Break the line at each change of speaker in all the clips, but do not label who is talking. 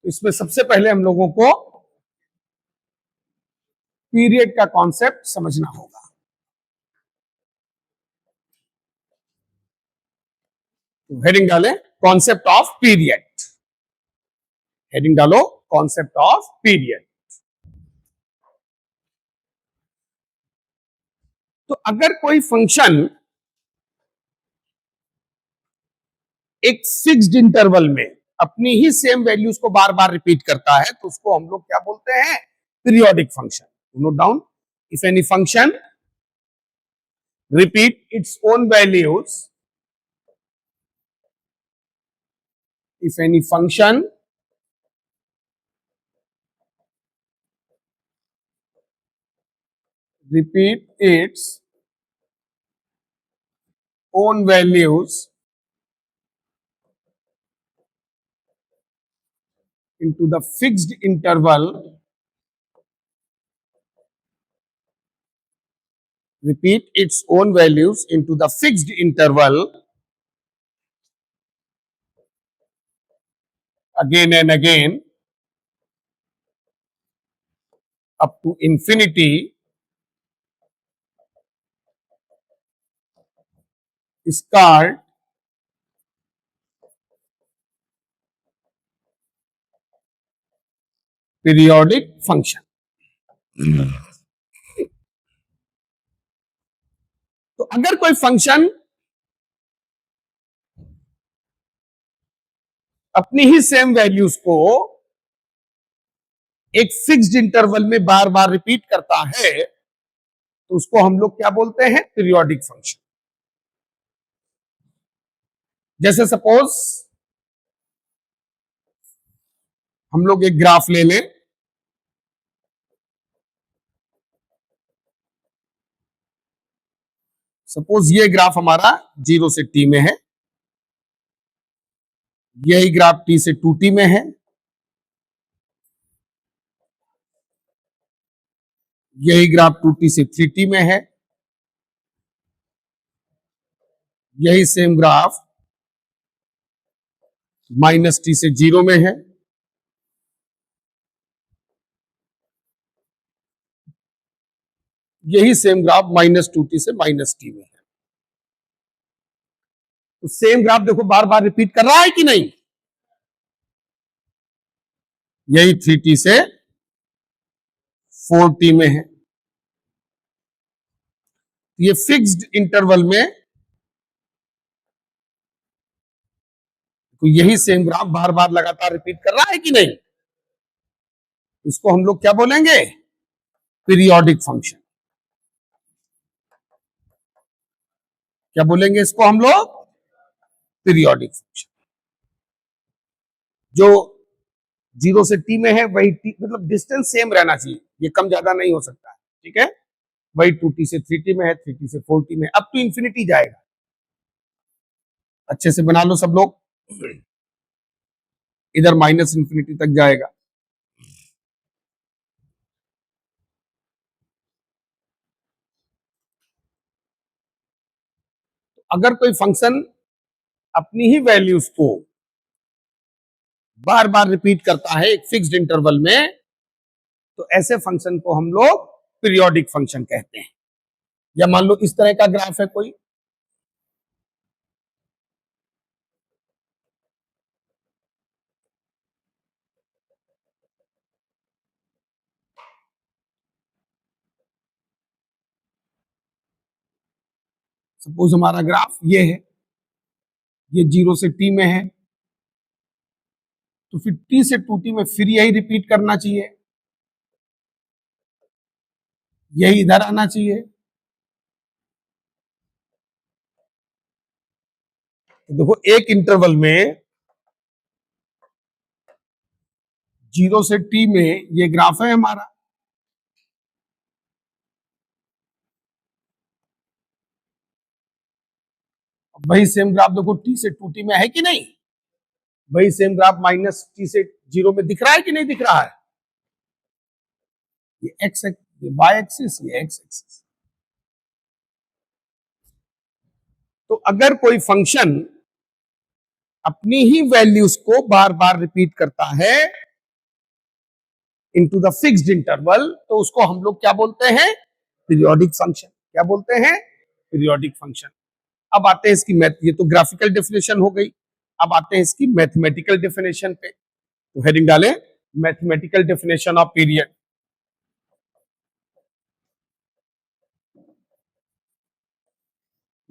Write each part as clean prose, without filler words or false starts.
इसमें सबसे पहले हम लोगों को पीरियड का कॉन्सेप्ट समझना होगा। तो हेडिंग डालें कॉन्सेप्ट ऑफ पीरियड, हेडिंग डालो कॉन्सेप्ट ऑफ पीरियड। तो अगर कोई फंक्शन एक फिक्स्ड इंटरवल में अपनी ही सेम वैल्यूज को बार बार रिपीट करता है तो उसको हम लोग क्या बोलते हैं? Periodic function. Note down, if any function repeat its own values, if any function repeat its own values into the fixed interval, repeat its own values into the fixed interval again and again up to infinity, is called periodic function. तो अगर कोई function अपनी ही same values को एक fixed interval में बार बार repeat करता है तो उसको हम लोग क्या बोलते हैं? Periodic function. जैसे सपोज हम लोग एक ग्राफ ले लें, सपोज ये ग्राफ हमारा 0 से t में है, यही ग्राफ t से 2t में है, यही ग्राफ 2t से 3t में है, यही सेम ग्राफ -t से 0 में है, यही सेम ग्राफ -2t से -t में है। तो सेम ग्राफ देखो बार बार रिपीट कर रहा है कि नहीं? यही 3t से 4t में है। ये फिक्स्ड इंटरवल में तो यही सेम ग्राफ बार बार लगातार रिपीट कर रहा है कि नहीं? इसको हम लोग क्या बोलेंगे? Periodic function. क्या बोलेंगे इसको हम लोग? Periodic function. जो 0 से t में है वही t, मतलब डिस्टेंस सेम रहना चाहिए, ये कम ज्यादा नहीं हो सकता है, ठीक है? वही 2t से 3t में है, 3t से 4t में, अप टू इंफिनिटी जाएगा। अच्छे से बना लो सब लोग, इधर -इंफिनिटी तक जाएगा। अगर कोई फंक्शन अपनी ही वैल्यूज को बार बार रिपीट करता है एक फिक्स्ड इंटरवल में तो ऐसे फंक्शन को हम लोग पीरियोडिक फंक्शन कहते हैं। या मान लो इस तरह का ग्राफ है कोई, सपोज हमारा ग्राफ ये है, ये 0 से t में है, तो फिर t से 2t में फिर यही रिपीट करना चाहिए, यही इधर आना चाहिए। तो देखो एक इंटरवल में 0 से t में ये ग्राफ है हमारा, वही सेम ग्राफ देखो t से 2t में है कि नहीं? वही सेम ग्राफ -t से 0 में दिख रहा है कि नहीं दिख रहा है? ये x, ये y एक्सिस, ये x एक्सिस। तो अगर कोई फंक्शन अपनी ही वैल्यूज को बार बार रिपीट करता है इनटू द फिक्स्ड इंटरवल, तो उसको हम लोग क्या बोलते हैं? Periodic function. क्या बोलते हैं? Periodic function. अब आते हैं इसकी मैथ, ये तो ग्राफिकल डेफिनेशन हो गई। अब आते हैं इसकी मैथमेटिकल डेफिनेशन पे। तो हेडिंग डालें, mathematical definition of period.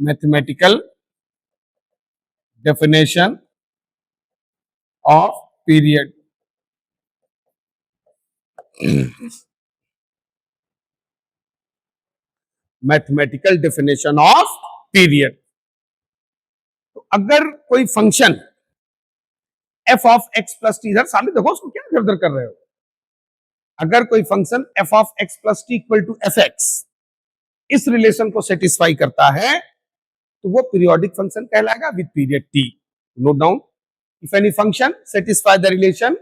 Mathematical definition of period. Mathematical definition of period. तो अगर कोई function f of x plus T, इधर सामने देखो उसको, क्या इधर उधर कर रहे हो? अगर कोई function f of x plus t equal to f x इस रिलेशन को सेटिस्फाई करता है तो वो पीरियोडिक फंक्शन कहलाएगा with period t. Note down, if any function satisfy the relation,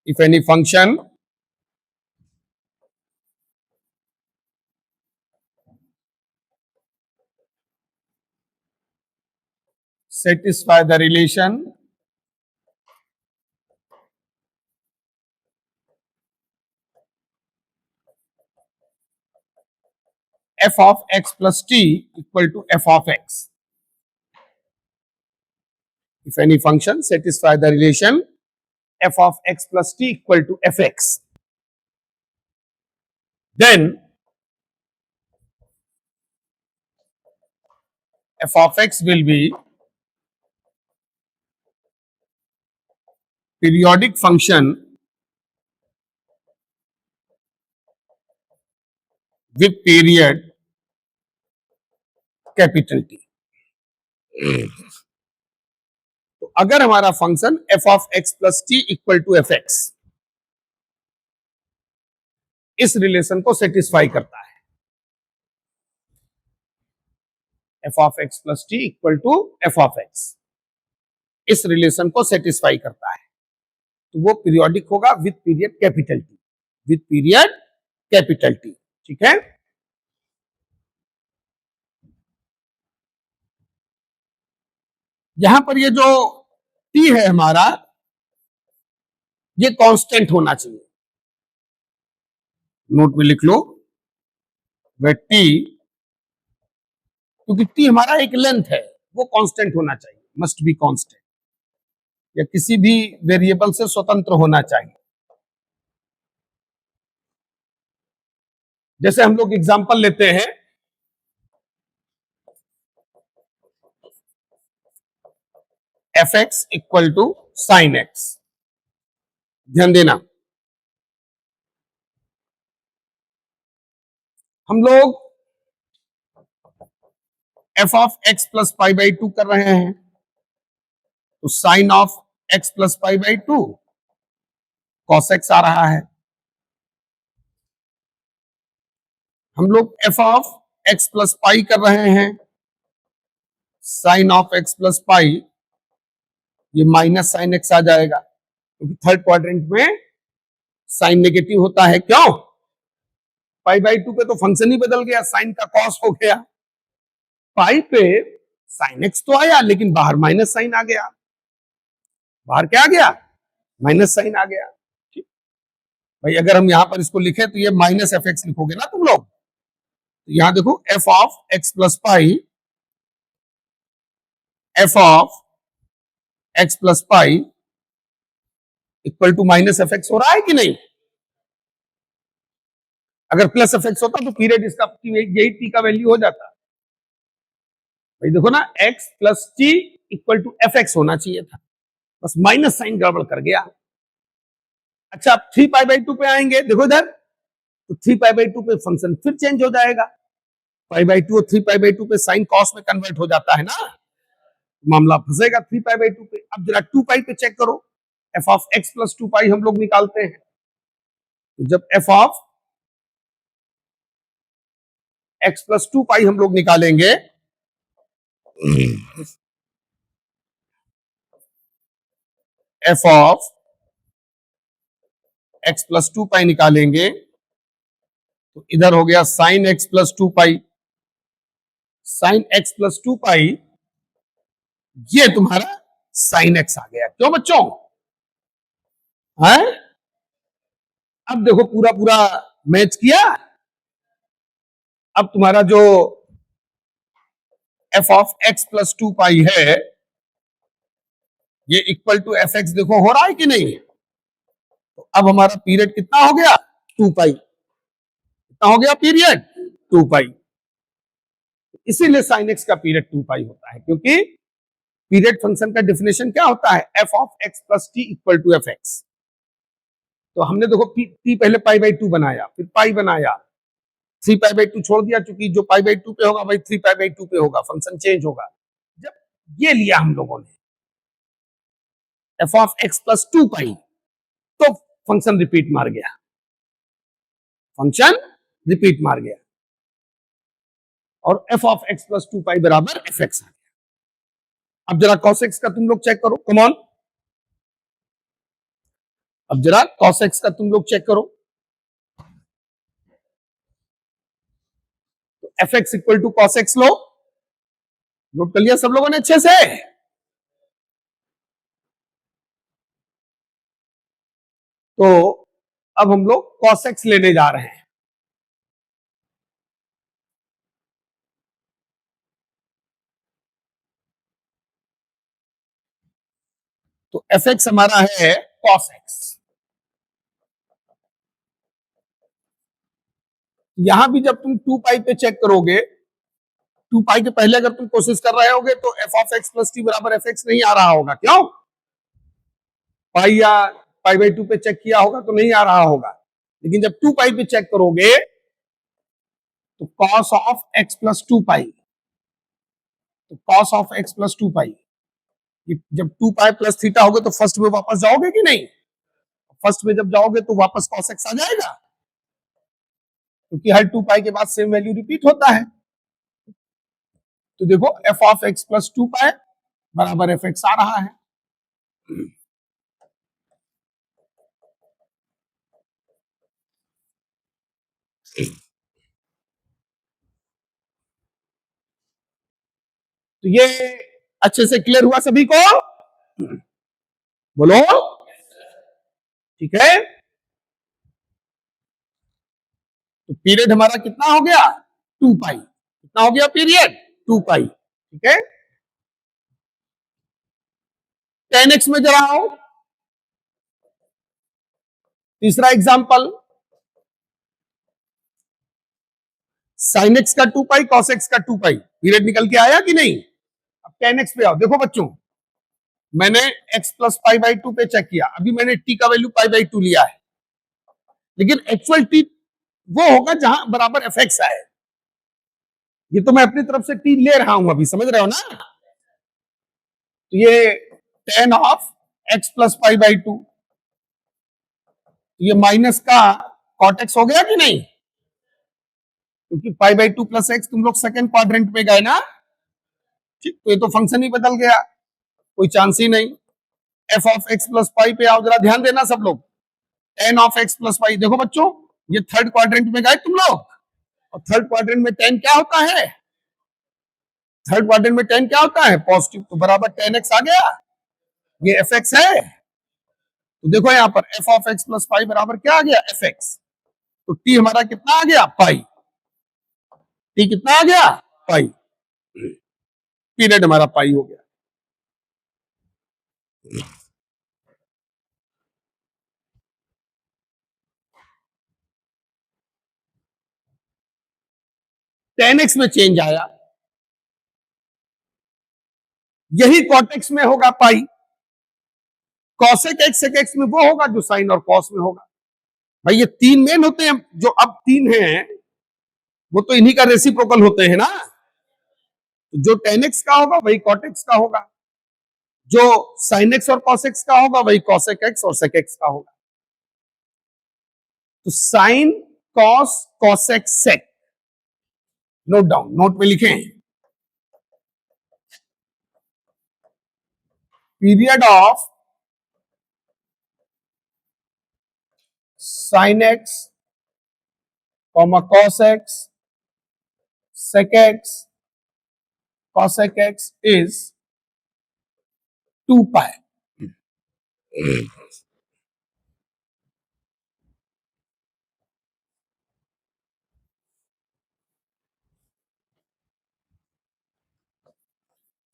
if any function satisfy the relation f of x plus t equal to f of x. If any function satisfy the relation f of x plus t equal to fx, then f of x will be periodic function with period capital T. तो अगर हमारा function f of x plus t equal to fx इस relation को satisfy करता है, f of x plus t equal to f of x इस relation को satisfy करता है, तो वो पीरियोडिक होगा with period capital T. With period capital T, ठीक है। यहां पर ये जो टी है हमारा, ये कांस्टेंट होना चाहिए। नोट में लिख लो, वे टी, क्योंकि टी हमारा एक लेंथ है, वो कांस्टेंट होना चाहिए, मस्ट बी कांस्टेंट, या किसी भी वेरिएबल से स्वतंत्र होना चाहिए। जैसे हम लोग एग्जांपल लेते हैं, f x equal to sine x. ध्यान देना, हम लोग f of x plus pi by two कर रहे हैं, तो sine of x plus pi by two cos x आ रहा है। हम लोग f of x plus pi कर रहे हैं, sine of x plus pi, ये माइनस साइन एक्स आ जाएगा, क्योंकि थर्ड क्वाड्रेंट में साइन नेगेटिव होता है। क्यों? पाई बाई टू पे तो फंक्शन ही बदल गया, साइन का कॉस हो गया। पाई पे साइन एक्स तो आया, लेकिन बाहर माइनस साइन आ गया। बाहर क्या आ गया? माइनस साइन आ गया। ठीक भाई, अगर हम यहां पर इसको लिखे तो ये माइनस एफ एक्स लिखोगे ना तुम लोग, तो यहां देखो f of x plus pi, f of x plus pi equal to minus f x हो रहा है कि नहीं? अगर प्लस एफ एक्स होता तो पीरियड इसका यही टी का वैल्यू हो जाता। भाई देखो ना, x plus t equal to f x होना चाहिए था, बस माइनस साइन गड़बड़ कर गया। अच्छा, अब 3 पाई बाई 2 पे आएंगे, देखो इधर, तो 3 पाई बाई 2 पे फंक्शन फिर चेंज हो जाएगा। पाई बाई 2 और 3 पाई बाई 2 पे साइन कॉस में कन्वर्ट हो जाता है ना, मामला फंसेगा 3 पाई बाई 2 पे। अब जरा 2 पाई पे चेक करो, एफ ऑफ एक्स प्लस 2 पाई हम लोग निकालते हैं, तो जब एफ ऑफ एक्स प्लस 2 पाई हम लोग निकालेंगे, एफ ऑफ एक्स प्लस 2 पाई निकालेंगे, तो इधर हो गया साइन एक्स प्लस 2 पाई। साइन एक्स प्लस 2 पाई ये तुम्हारा साइन एक्स आ गया। क्यों बच्चों? है? अब देखो पूरा पूरा मैच किया। अब तुम्हारा जो एफ ऑफ एक्स प्लस 2 पाई है ये इक्वल टू एफ एक्स देखो हो रहा है कि नहीं? तो अब हमारा पीरियड कितना हो गया? 2 पाई। कितना हो गया पीरियड? 2 पाई। इसीलिए साइन एक्स का पीरियड 2 पाई होता है, क्योंकि पीरियड फंक्शन का डेफिनेशन क्या होता है? F of x plus t equal to f x. तो हमने देखो टी पहले पाई बाई 2 बनाया, फिर पाई बनाया, 3 पाई बाई 2 छोड़ दिया, क्योंकि जो पाई बाई 2 पे होगा वही 3 पाई बाई 2 पे होगा, फंक्शन चेंज होगा। जब ये लिया हम लोगों ने एफ ऑफ एक्स प्लस 2 पाई, तो फंक्शन रिपीट मार गया, फंक्शन रिपीट मार गया, और एफ ऑफ एक्स प्लस 2 पाई बराबर एफ एक्स आ गया। अब जरा कॉस एक्स का तुम लोग चेक करो, कम ऑन। अब जरा कॉस एक्स का तुम लोग चेक करो। तो f x equal to cos x लो, नोट कर लिया सब लोगों ने अच्छे से? तो अब हम लोग कॉस एक्स लेने जा रहे हैं। तो एफ एक्स हमारा है कॉस एक्स। यहां भी जब तुम 2 पाई पे चेक करोगे, 2 पाई के पहले अगर तुम कोशिश कर रहे होगे तो F of x plus T बराबर एफ एक्स नहीं आ रहा होगा। क्यों? पाई या पाई बाई 2 पे चेक किया होगा तो नहीं आ रहा होगा, लेकिन जब 2 पाई पे चेक करोगे तो कॉस ऑफ एक्स प्लस 2 पाई, तो कॉस ऑफ एक्स प्लस 2 पाई, जब 2 पाई प्लस थीटा होगे तो फर्स्ट में वापस जाओगे कि नहीं? फर्स्ट में जब जाओगे तो वापस कॉस एक्स आ जाएगा, क्योंकि हर 2 पाई के बाद सेम वैल्यू रिपीट होता है। तो देखो एफ ऑफ एक्स प्लस 2 पाई बराबर एफ एक्स आ रहा है। तो ये अच्छे से क्लियर हुआ सभी को? बोलो ठीक है। तो पीरियड हमारा कितना हो गया? 2 पाई। कितना हो गया पीरियड? 2 पाई। ठीक है। 10x में जरा आओ, तीसरा एग्जांपल। साइन एक्स का 2 पाई, कॉस एक्स का 2 पाई, पीरियड निकल के आया कि नहीं? अब 10x पे आओ। देखो बच्चों, मैंने x प्लस पाई बाई 2 पे चेक किया, अभी मैंने t का वैल्यू पाई बाई 2 लिया है, लेकिन एक्चुअल t वो होगा जहां बराबर एफ एक्स आए। ये तो मैं अपनी तरफ से t ले रहा हूं, अभी समझ रहे हो ना? तो ये 10 of x plus pi by 2, ये माइनस का कॉट एक्स हो गया कि नहीं? क्योंकि पाई बाई 2 प्लस एक्स तुम लोग सेकेंड क्वाड्रेंट में गए ना, ठीक? तो ये तो फंक्शन ही बदल गया, कोई चांस ही नहीं। एफ ऑफ एक्स प्लस पाई पे आओ, जरा ध्यान देना सब लोग। टेन ऑफ एक्स प्लस पाई, देखो बच्चों ये थर्ड क्वाड्रेंट में गए तुम लोग, और थर्ड क्वाड्रेंट में 10 क्या होता है? थर्ड क्वाड्रेंट में 10 क्या होता है? पॉजिटिव, तो बराबर 10x आ गया, ये एफ एक्स है। तो देखो यहां पर एफ ऑफ एक्स प्लस पाई बराबर क्या आ गया? F x. तो टी हमारा कितना आ गया? पाई। टी कितना आ गया? पाई। पीरियड हमारा पाई हो गया। 10x में चेंज आया, यही कॉटेक्स में होगा पाई, कॉसेक एक्स सेक एक्स में वो होगा जो साइन और कॉस में होगा। भाई ये तीन मेन होते हैं, जो अब तीन हैं वो तो इन्हीं का रेसिप्रोकल होते हैं ना। जो टेन एक्स का होगा वही कॉटेक्स का होगा, जो साइन एक्स और कॉसेक्स का होगा वही कॉसेक एक्स और सेक एक्स का होगा। तो sine cos cosec sec, note down, note में लिखें। Period of sine x comma cos x sec x cosec x is 2 pi.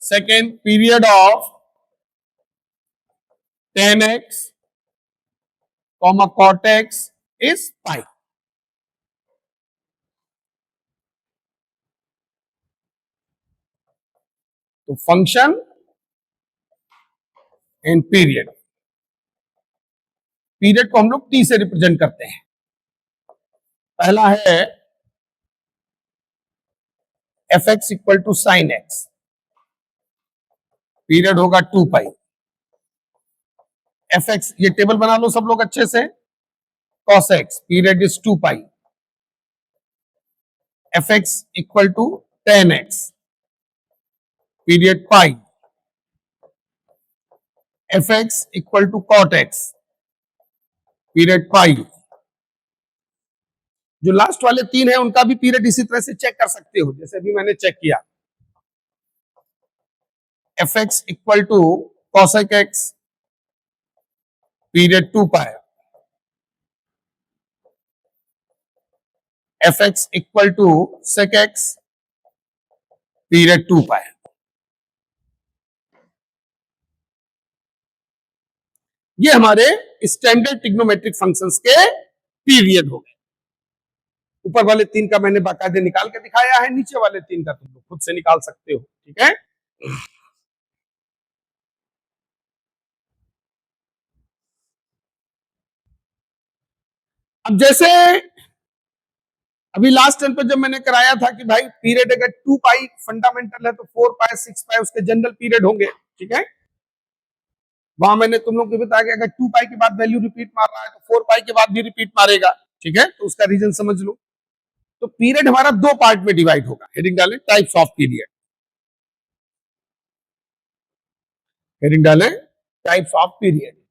Second, period of tan x comma cot x is pi. तो function and period, period को हम लोग T से represent करते हैं। पहला है f x equal to sine x, period होगा 2 पाई। एफ एक्स, ये टेबल बना लो सब लोग अच्छे से। Cos x, period is 2 pi. F x equal to tan x, period pi. F x equal to cot x, period pi. जो last वाले तीन है उनका भी पीरियड इसी तरह से चेक कर सकते हो, जैसे अभी मैंने चेक किया। F x equal to cosec x, period 2 pi. F x equal to sec x, period 2 pi. ये हमारे स्टैंडर्ड ट्रिग्नोमेट्रिक फंक्शंस के पीरियड हो गए। ऊपर वाले तीन का मैंने बाकायदे निकाल के दिखाया है, नीचे वाले तीन का तुम लोग खुद से निकाल सकते हो, ठीक है। अब जैसे अभी लास्ट टाइम पे जब मैंने कराया था कि भाई पीरियड अगर 2 पाई फंडामेंटल है तो 4 पाई 6 पाई उसके जनरल पीरियड होंगे, ठीक है। वहां मैंने तुम लोग को बताया कि अगर 2 पाई के बाद वैल्यू रिपीट मार रहा है तो 4 पाई के बाद भी रिपीट मारेगा, ठीक है। तो उसका रीजन समझ लो। तो पीरियड हमारा दो पार्ट में डिवाइड होगा। हेडिंग डालें टाइप्स ऑफ पीरियड, हेडिंग डालें types of period.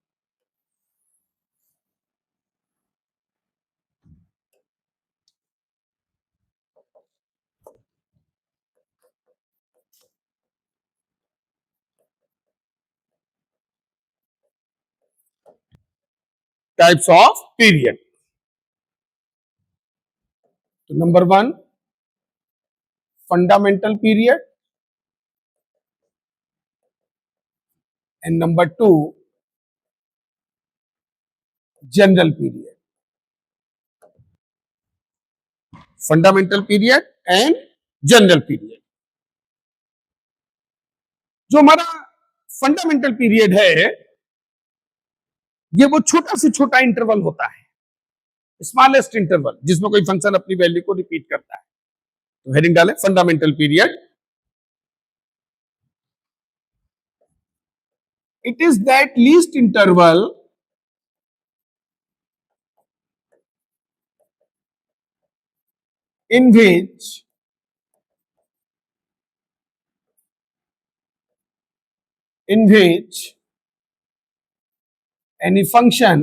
Types of period. तो number 1 fundamental period and number 2 general period. Fundamental period and general period. जो हमारा फंडामेंटल पीरियड है ये वो छोटा से छोटा इंटरवल होता है, स्मॉलेस्ट इंटरवल, जिसमें कोई फंक्शन अपनी वैल्यू को रिपीट करता है। तो हेडिंग डालें fundamental period. It is that least interval in which any function,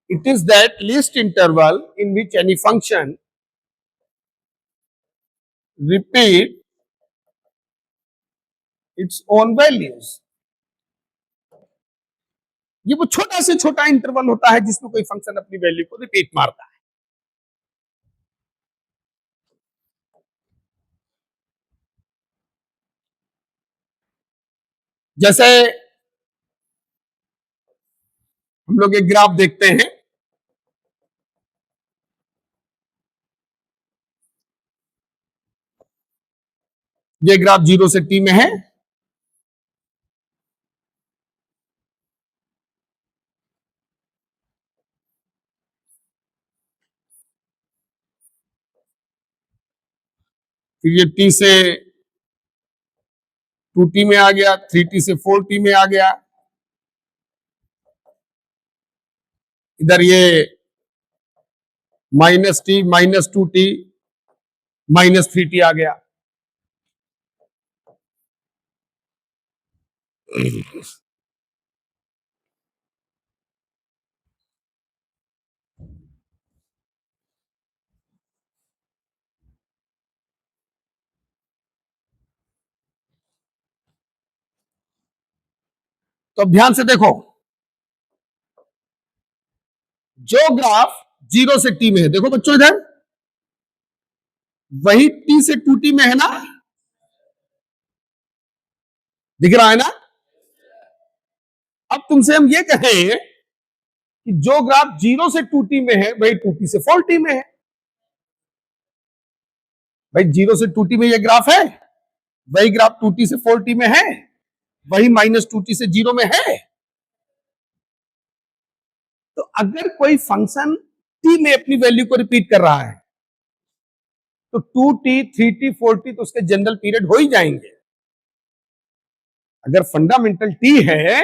it is that least interval in which any function repeat its own values। ये वो छोटा से छोटा इंटरवल होता है जिसमें कोई फंक्शन अपनी वैल्यू को रिपीट मारता है। जैसे हम लोग एक ग्राफ देखते हैं, ये ग्राफ 0 से t में है। फिर ये t से 2t में आ गया, 3t से 4t में आ गया, इधर ये -t -2t -3t आ गया। तो अब ध्यान से देखो, जो ग्राफ 0 से t में है, देखो बच्चों इधर, वही t से 2t में है ना, दिख रहा है ना। अब तुमसे हम ये कहें कि जो ग्राफ 0 से 2t में है वही 2t से 4t में है। भाई 0 से 2t में ये ग्राफ है, वही ग्राफ 2t से 4t में है, वही -2t से 0 में है। तो अगर कोई फंक्शन t में अपनी वैल्यू को रिपीट कर रहा है तो 2t 3t 4t तो उसके जनरल पीरियड हो ही जाएंगे। अगर फंडामेंटल t है,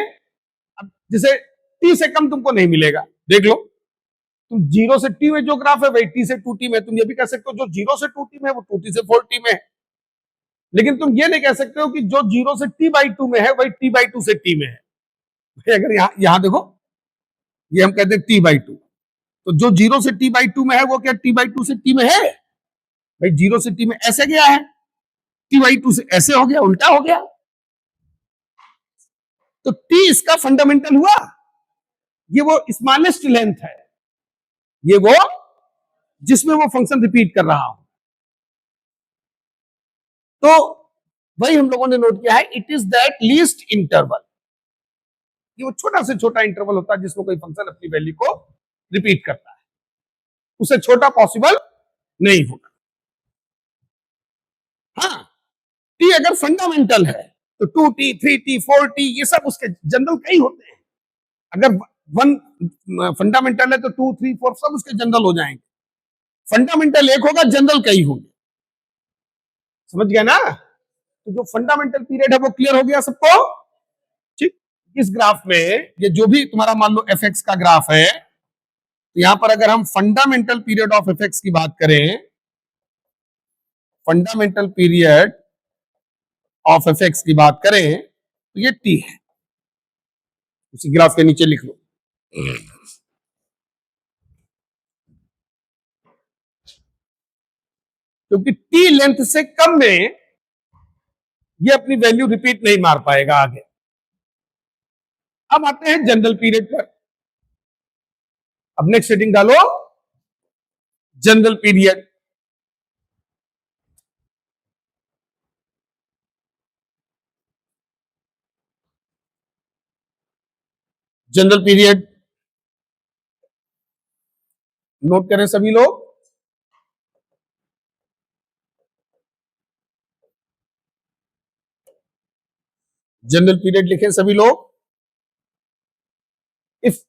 अब जैसे t से कम तुमको नहीं मिलेगा, देख लो, तुम 0 से t में जो ग्राफ है वही t से 2t में, तुम ये भी कह सकते हो जो 0 से 2t में है वो 2t से 4t में है। लेकिन तुम ये नहीं कह सकते हो कि जो 0 से t/2 में है वही t/2 से t में है। भाई अगर यहां देखो, ये हम कहते हैं t/2, तो जो 0 से t/2 में है वो क्या t/2 से t में है? भाई 0 से t में ऐसे गया है, t/2 से ऐसे हो गया, उल्टा हो गया। तो t इसका फंडामेंटल हुआ, ये वो स्मॉलेस्ट लेंथ है, ये वो जिसमें वो फंक्शन रिपीट कर रहा हो। तो वही हम लोगों ने नोट किया है, it is that least interval, ये वो छोटा से छोटा इंटरवल होता है जिसमें कोई फंक्शन अपनी वैल्यू को रिपीट करता है, उससे छोटा पॉसिबल नहीं होगा। हाँ, टी अगर फंडामेंटल है तो 2t 3t 4t ये सब उसके जनरल कई होते हैं। अगर वन फंडामेंटल है तो 2 3 4 सब उसके जनरल हो जाएंगे। फंडामेंटल एक होगा, जनरल कई होंगे, समझ गया ना। तो जो फंडामेंटल पीरियड है वो क्लियर हो गया सबको, ठीक। इस ग्राफ में ये जो भी तुम्हारा मान लो एफ एक्स का ग्राफ है, तो यहां पर अगर हम fundamental period of F x की बात करें, fundamental period of F x की बात करें तो ये टी है, उसी ग्राफ के नीचे लिख लो। क्योंकि टी लेंथ से कम में ये अपनी वैल्यू रिपीट नहीं मार पाएगा आगे। अब आते हैं जनरल पीरियड पर। अब नेक्स्ट हेडिंग डालो, general period. General period note करें सभी लोग। जनरल पीरियड लिखें सभी लोग। If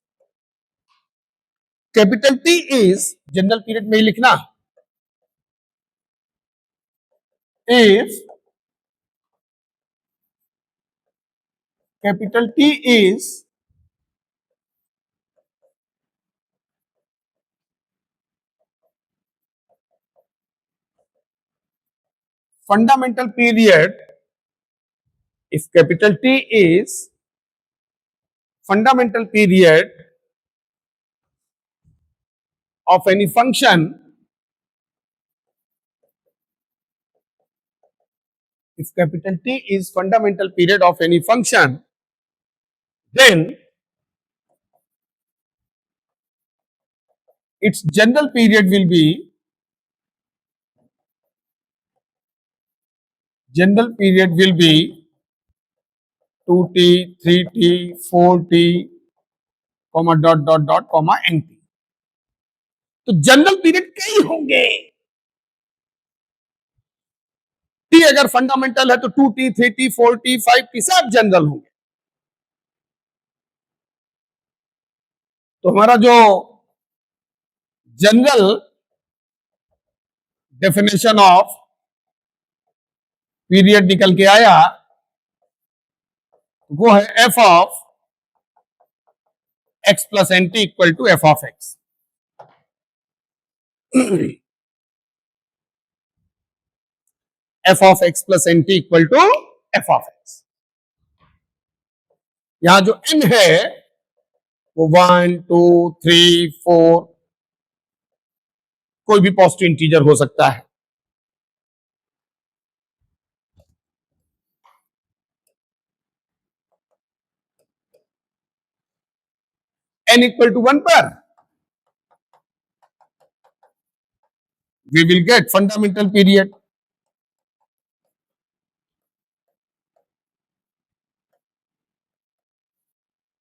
capital T is, general period में ही लिखना, if capital T is fundamental period, if capital T is fundamental period of any function, if capital T is fundamental period of any function, then its general period will be, general period will be 2t 3t 4t comma dot dot dot comma nt। तो general period कई होंगे। T अगर fundamental है तो 2t 3t 4t 5t सब general होंगे। तो हमारा जो जनरल डेफिनेशन ऑफ पीरियड निकल के आया वो है f of x plus n t equal to f of x. F of x plus n t equal to f of x. यहां जो एन है वो 1 2 3 4 कोई भी पॉजिटिव इंटीजर हो सकता है। n इक्वल टू 1 पर we will get fundamental period.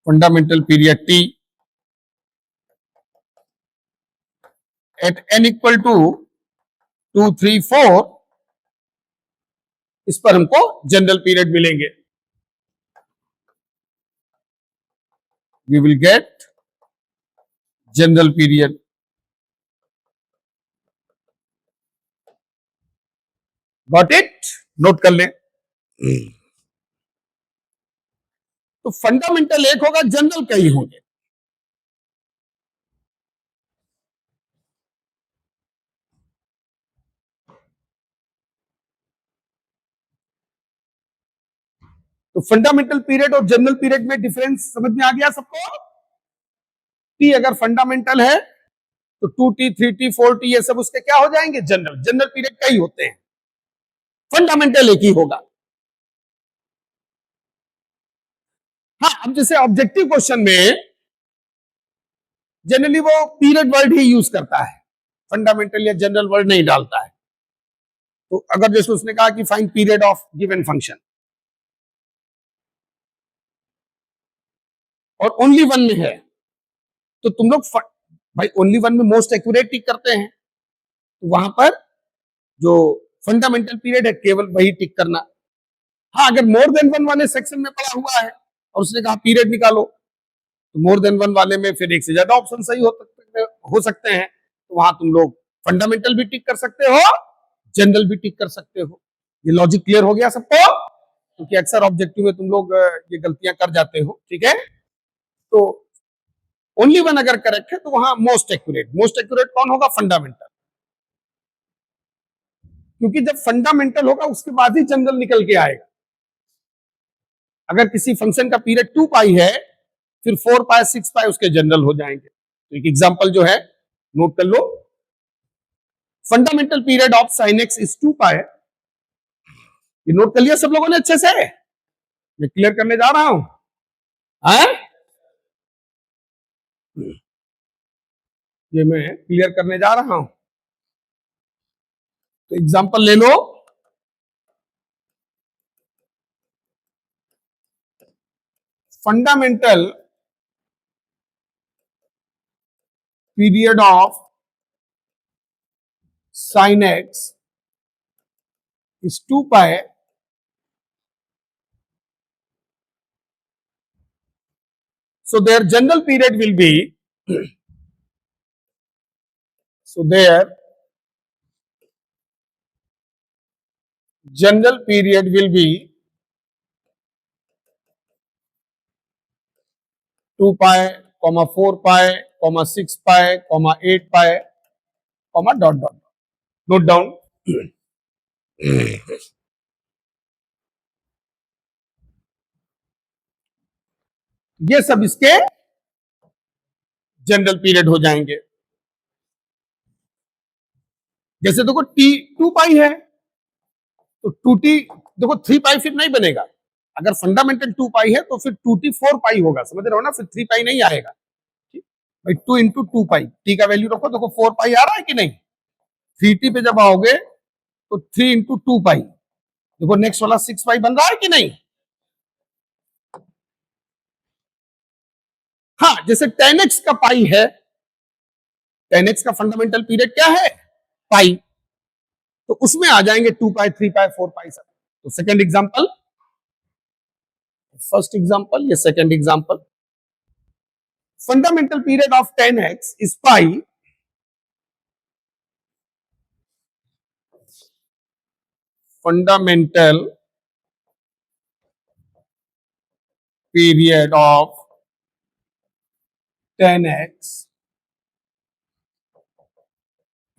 Fundamental period T at n equal to 2, 3, 4, इस पर हमको जनरल पीरियड मिलेंगे. We will get general period. Got it? Note कर लें. तो फंडामेंटल एक होगा, जनरल कई होंगे. तो फंडामेंटल पीरियड और जनरल पीरियड में डिफरेंस समझ में आ गया सबको? टी अगर फंडामेंटल है तो 2T, 3T, 4T ये सब उसके क्या हो जाएंगे? जनरल. जनरल पीरियड कई होते हैं, फंडामेंटल एक ही होगा. हाँ, अब जैसे ऑब्जेक्टिव क्वेश्चन में जनरली वो पीरियड वर्ड ही यूज करता है, फंडामेंटल या जनरल वर्ड नहीं डालता है. तो अगर जैसे उसने कहा कि find period of given function और ओनली वन में है, तो तुम लोग भाई ओनली वन में मोस्ट एक्यूरेट टिक करते हैं, तो वहां पर जो फंडामेंटल पीरियड है केवल वही टिक करना. हाँ, अगर मोर देन वन वाले सेक्शन में पड़ा हुआ है और उसने कहा पीरियड निकालो, तो मोर देन वन वाले में फिर एक से ज्यादा ऑप्शन सही हो सकते हैं, तो वहां तुम लोग फंडामेंटल भी टिक कर सकते हो, जनरल भी टिक कर सकते हो. ये लॉजिक क्लियर हो गया सबको? क्योंकि अक्सर ऑब्जेक्टिव में तुम लोग ये गलतियां कर जाते हो. ठीक है, तो ओनली वन अगर करेक्ट है तो वहां मोस्ट एक्यूरेट कौन होगा? फंडामेंटल. क्योंकि जब फंडामेंटल होगा उसके बाद ही जनरल निकल के आएगा. अगर किसी फंक्शन का पीरियड 2 पाई है, फिर 4 पाई 6 पाई उसके जनरल हो जाएंगे. तो एक एग्जांपल जो है नोट कर लो. Fundamental period of sine x is 2 pi. ये नोट कर लिया सब लोगों ने अच्छे से? मैं क्लियर करने जा रहा हूं. ये मैं क्लियर करने जा रहा हूं. तो एग्जांपल ले लो. Fundamental period of sin x is 2 pi. So their general period will be general period will be 2 pi, 4 pi, 6 pi, 8 pi, dot dot. Note down. ये सब इसके जनरल पीरियड हो जाएंगे. जैसे देखो टी 2 पाई है तो 2T देखो 3 पाई फिर नहीं बनेगा. अगर फंडामेंटल 2 पाई है तो फिर 2T 4 पाई होगा. समझ रहे हो ना? फिर 3 पाई नहीं आएगा. भाई 2 इंटू 2 पाई, टी का वैल्यू रखो. देखो 4 पाई आ रहा है कि नहीं? 3T पे जब आओगे तो 3 इंटू 2 पाई. देखो नेक्स्ट वाला 6 पाई बन रहा है कि नहीं? हाँ, जैसे 10x का पाई है, 10x का फंडामेंटल पीरियड क्या है? पाई. तो उसमें आ जाएंगे 2 पाई, 3 पाई, 4 पाई सब. तो सेकंड एग्जांपल, फर्स्ट एग्जांपल, ये second example. Fundamental period of 10x is pi. Fundamental period of 10x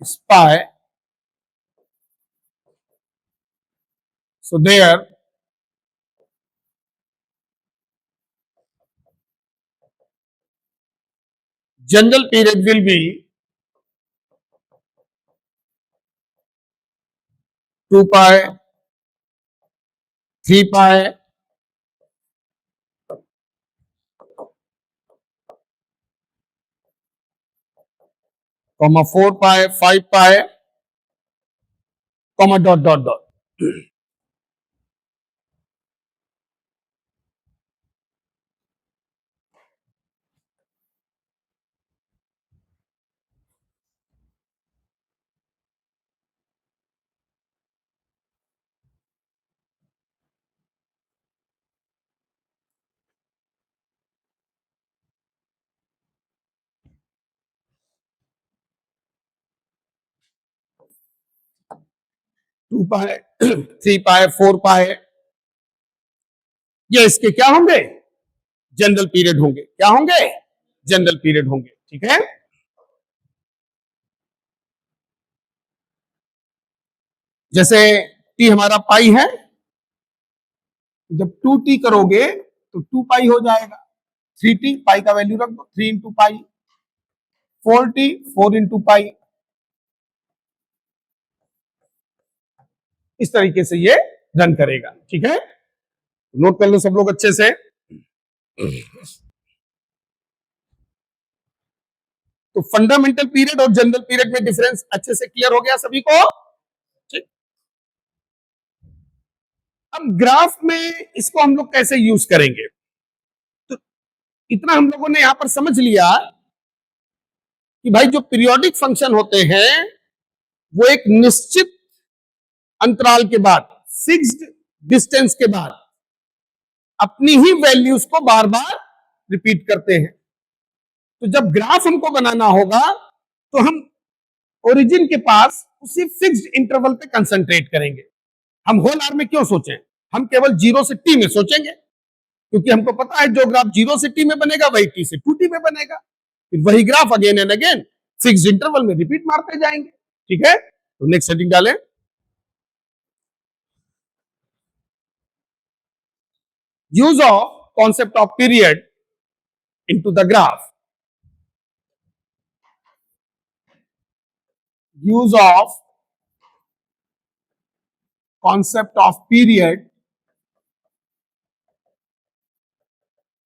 is pi. So there general period will be 2 pi, 3 pi, 4 comma 4 pi 5 pi comma dot dot dot. 2 pi 3 पाई 4 पाई, ये इसके क्या होंगे? General period होंगे। क्या होंगे? General period होंगे। ठीक है, जैसे टी हमारा पाई है, जब 2t करोगे तो 2 पाई हो जाएगा। 3t पाई का वैल्यू रख दो, 3 into pi. 4t 4 into pi. इस तरीके से ये रन करेगा। ठीक है, नोट कर लो सब लोग अच्छे से। तो फंडामेंटल पीरियड और जनरल पीरियड में डिफरेंस अच्छे से क्लियर हो गया सभी को? ठीक। अब ग्राफ में इसको हम लोग कैसे यूज करेंगे? तो इतना हम लोगों ने यहां पर समझ लिया कि भाई जो पीरियोडिक फंक्शन होते हैं वो एक निश्चित अंतराल के बाद, फिक्स्ड डिस्टेंस के बाद अपनी ही वैल्यूज को बार बार रिपीट करते हैं। तो जब ग्राफ हमको बनाना होगा तो हम ओरिजिन के पास उसी फिक्स्ड इंटरवल पे कंसंट्रेट करेंगे। हम होल आर में क्यों सोचें? हम केवल 0 से टी में सोचेंगे, क्योंकि हमको पता है जो ग्राफ 0 से टी में बनेगा वही टी से 2t में बनेगा। फिर वही graph again and again fixed interval में रिपीट मारते जाएंगे। ठीक है, तो नेक्स्ट हेडिंग डालें, use of concept of period into the graph. Use of concept of period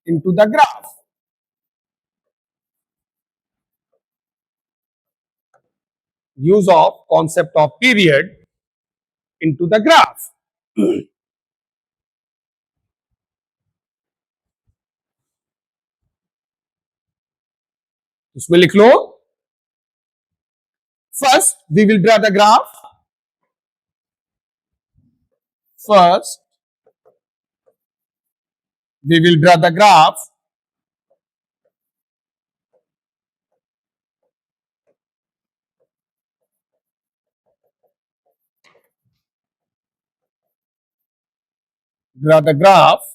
into the graph. Use of concept of period into the graph. इसमें लिख लो, first we will draw the graph. First we will draw the graph. Draw the graph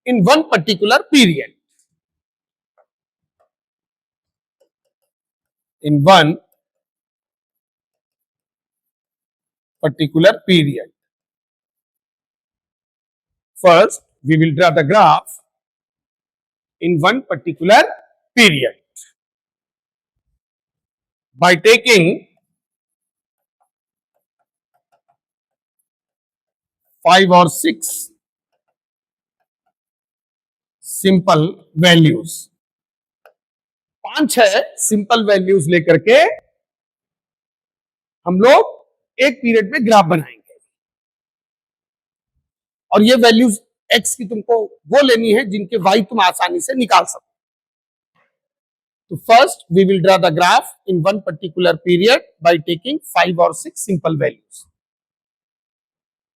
in one particular period. In one particular period. First, we will draw the graph in one particular period by taking 5 or 6 simple values. 5-6 simple values लेकर के हम लोग एक period में graph बनाएंगे, और ये values x की तुमको वो लेनी है जिनके वाई तुम आसानी से निकाल सको। तो first we will draw the graph in one particular period by taking 5 और 6 सिंपल वैल्यूज।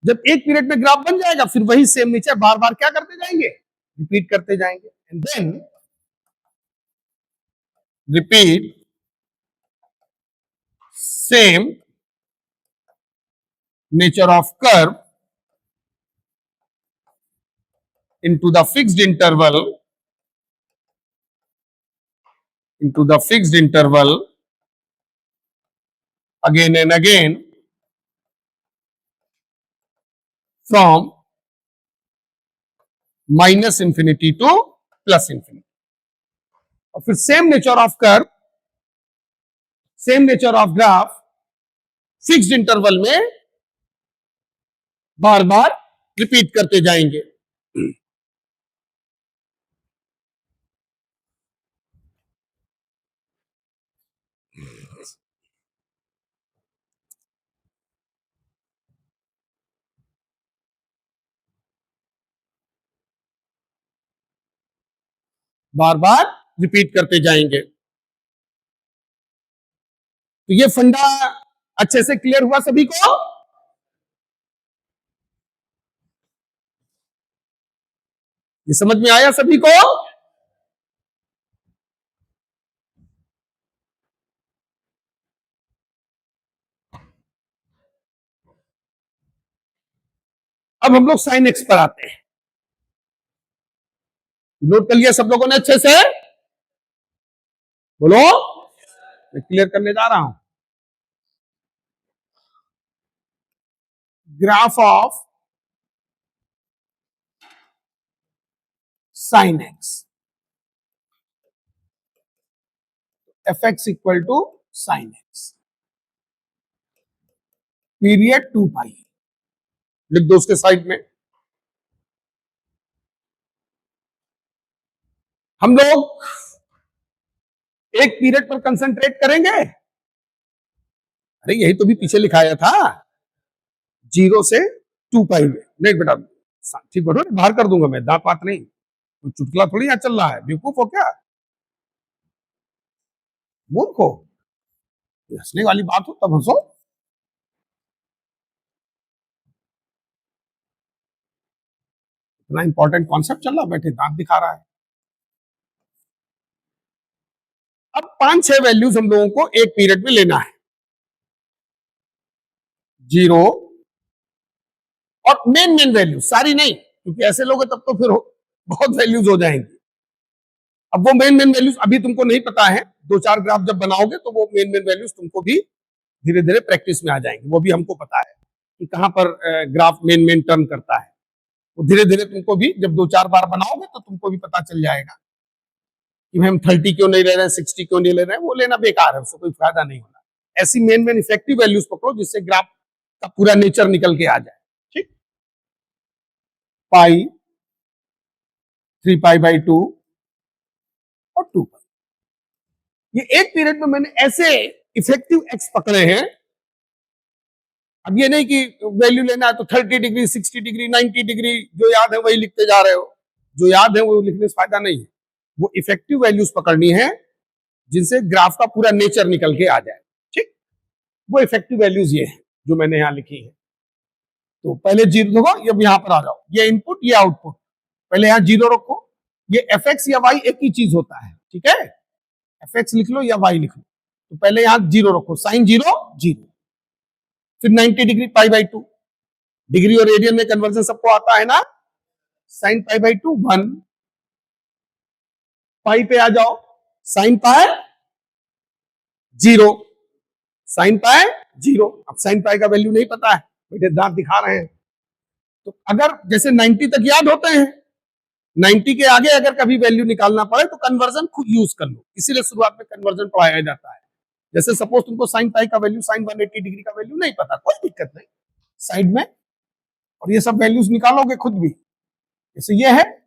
जब एक पीरियड में ग्राफ बन जाएगा फिर वही सेम नीचे बार बार क्या करते जाएंगे? रिपीट करते जाएंगे। And then repeat same nature of curve into the fixed interval again and again from minus infinity to plus infinity। और फिर same nature of curve, same nature of graph fixed interval में बार बार repeat करते जाएंगे। बार बार repeat करते जाएंगे। तो ये फंडा अच्छे से क्लियर हुआ सभी को? ये समझ में आया सभी को? अब हम लोग साइन एक्स पर आते हैं। नोट कर लिया सब लोगों ने अच्छे से? बोलो, मैं क्लियर करने जा रहा हूं। Graph of sine x, f x equal to sine x, period 2 pi. लिख दो उसके साइड में। हम लोग एक पीरियड पर कंसंट्रेट करेंगे। अरे यही तो भी पीछे लिखाया था, 0 से 2 पाई में। नहीं बेटा, ठीक बैठो, बाहर कर दूंगा मैं, दांत पात नहीं, कोई चुटकुला थोड़ी यहाँ चल रहा है, बेवकूफ हो क्या, मूर्ख हो। हंसने वाली बात हो तब हंसो। इतना इंपॉर्टेंट कॉन्सेप्ट चल रहा, बैठे दांत दिखा रहा है। अब 5-6 वैल्यूज हम लोगों को एक पीरियड में लेना है। 0 और मेन मेन वैल्यू, सारी नहीं, क्योंकि ऐसे लोग तब तो फिर बहुत वैल्यूज हो जाएंगी। अब वो मेन मेन वैल्यूज अभी तुमको नहीं पता है, 2-4 ग्राफ जब बनाओगे तो वो मेन मेन वैल्यूज तुमको भी धीरे धीरे प्रैक्टिस में आ जाएंगे। वो भी हमको पता है कि कहां पर ग्राफ मेन मेन टर्न करता है। वो धीरे धीरे तुमको भी जब 2-4 बार बनाओगे तो तुमको भी पता चल जाएगा कि हम 30 क्यों नहीं ले रहे हैं, 60 क्यों नहीं ले रहे हैं। वो लेना बेकार है, उससे कोई फायदा नहीं होना। ऐसी मेन मेन इफेक्टिव वैल्यूज पकड़ो जिससे ग्राफ का पूरा नेचर निकल के आ जाए। ठीक, पाई, 3 पाई बाई 2 और 2 पाई। ये एक पीरियड में मैंने ऐसे इफेक्टिव एक्स पकड़े हैं। अब ये नहीं कि वैल्यू लेना है तो 30 डिग्री, 60 डिग्री, 90 डिग्री, जो याद है वही लिखते जा रहे हो। जो याद है वो लिखने से फायदा नहीं है। वो इफेक्टिव वैल्यूज पकड़नी है जिनसे ग्राफ का पूरा नेचर निकल के आ जाए। ठीक, वो इफेक्टिव वैल्यूज ये है जो मैंने यहां लिखी है। तो पहले 0 देखो, अब यहां पर आ जाओ, ये इनपुट ये आउटपुट। पहले यहां 0 रखो। ये एफ एक्स या वाई एक ही चीज होता है। ठीक है, एफ एक्स लिख लो या वाई लिख लो। तो पहले यहां 0 रखो, साइन 0 0, फिर 90 डिग्री पाई बाई 2। डिग्री और रेडियन में कन्वर्जन सबको आता है ना। साइन पाई बाई 2 1, पाई पे आ जाओ, साइन पाई 0, साइन पाई 0। अब साइन पाई का वैल्यू नहीं पता है, बेटे दांत दिखा रहे हैं। तो अगर जैसे 90 तक याद होते हैं, 90 के आगे अगर कभी वैल्यू निकालना पड़े तो कन्वर्जन खुद यूज कर लो। इसीलिए शुरुआत में कन्वर्जन पढ़ाया जाता है। जैसे सपोज तुमको साइन पाई का वैल्यू, साइन 180 डिग्री का वैल्यू नहीं पता, कोई दिक्कत नहीं, साइड में और ये सब वैल्यूज निकालोगे खुद भी। जैसे ये है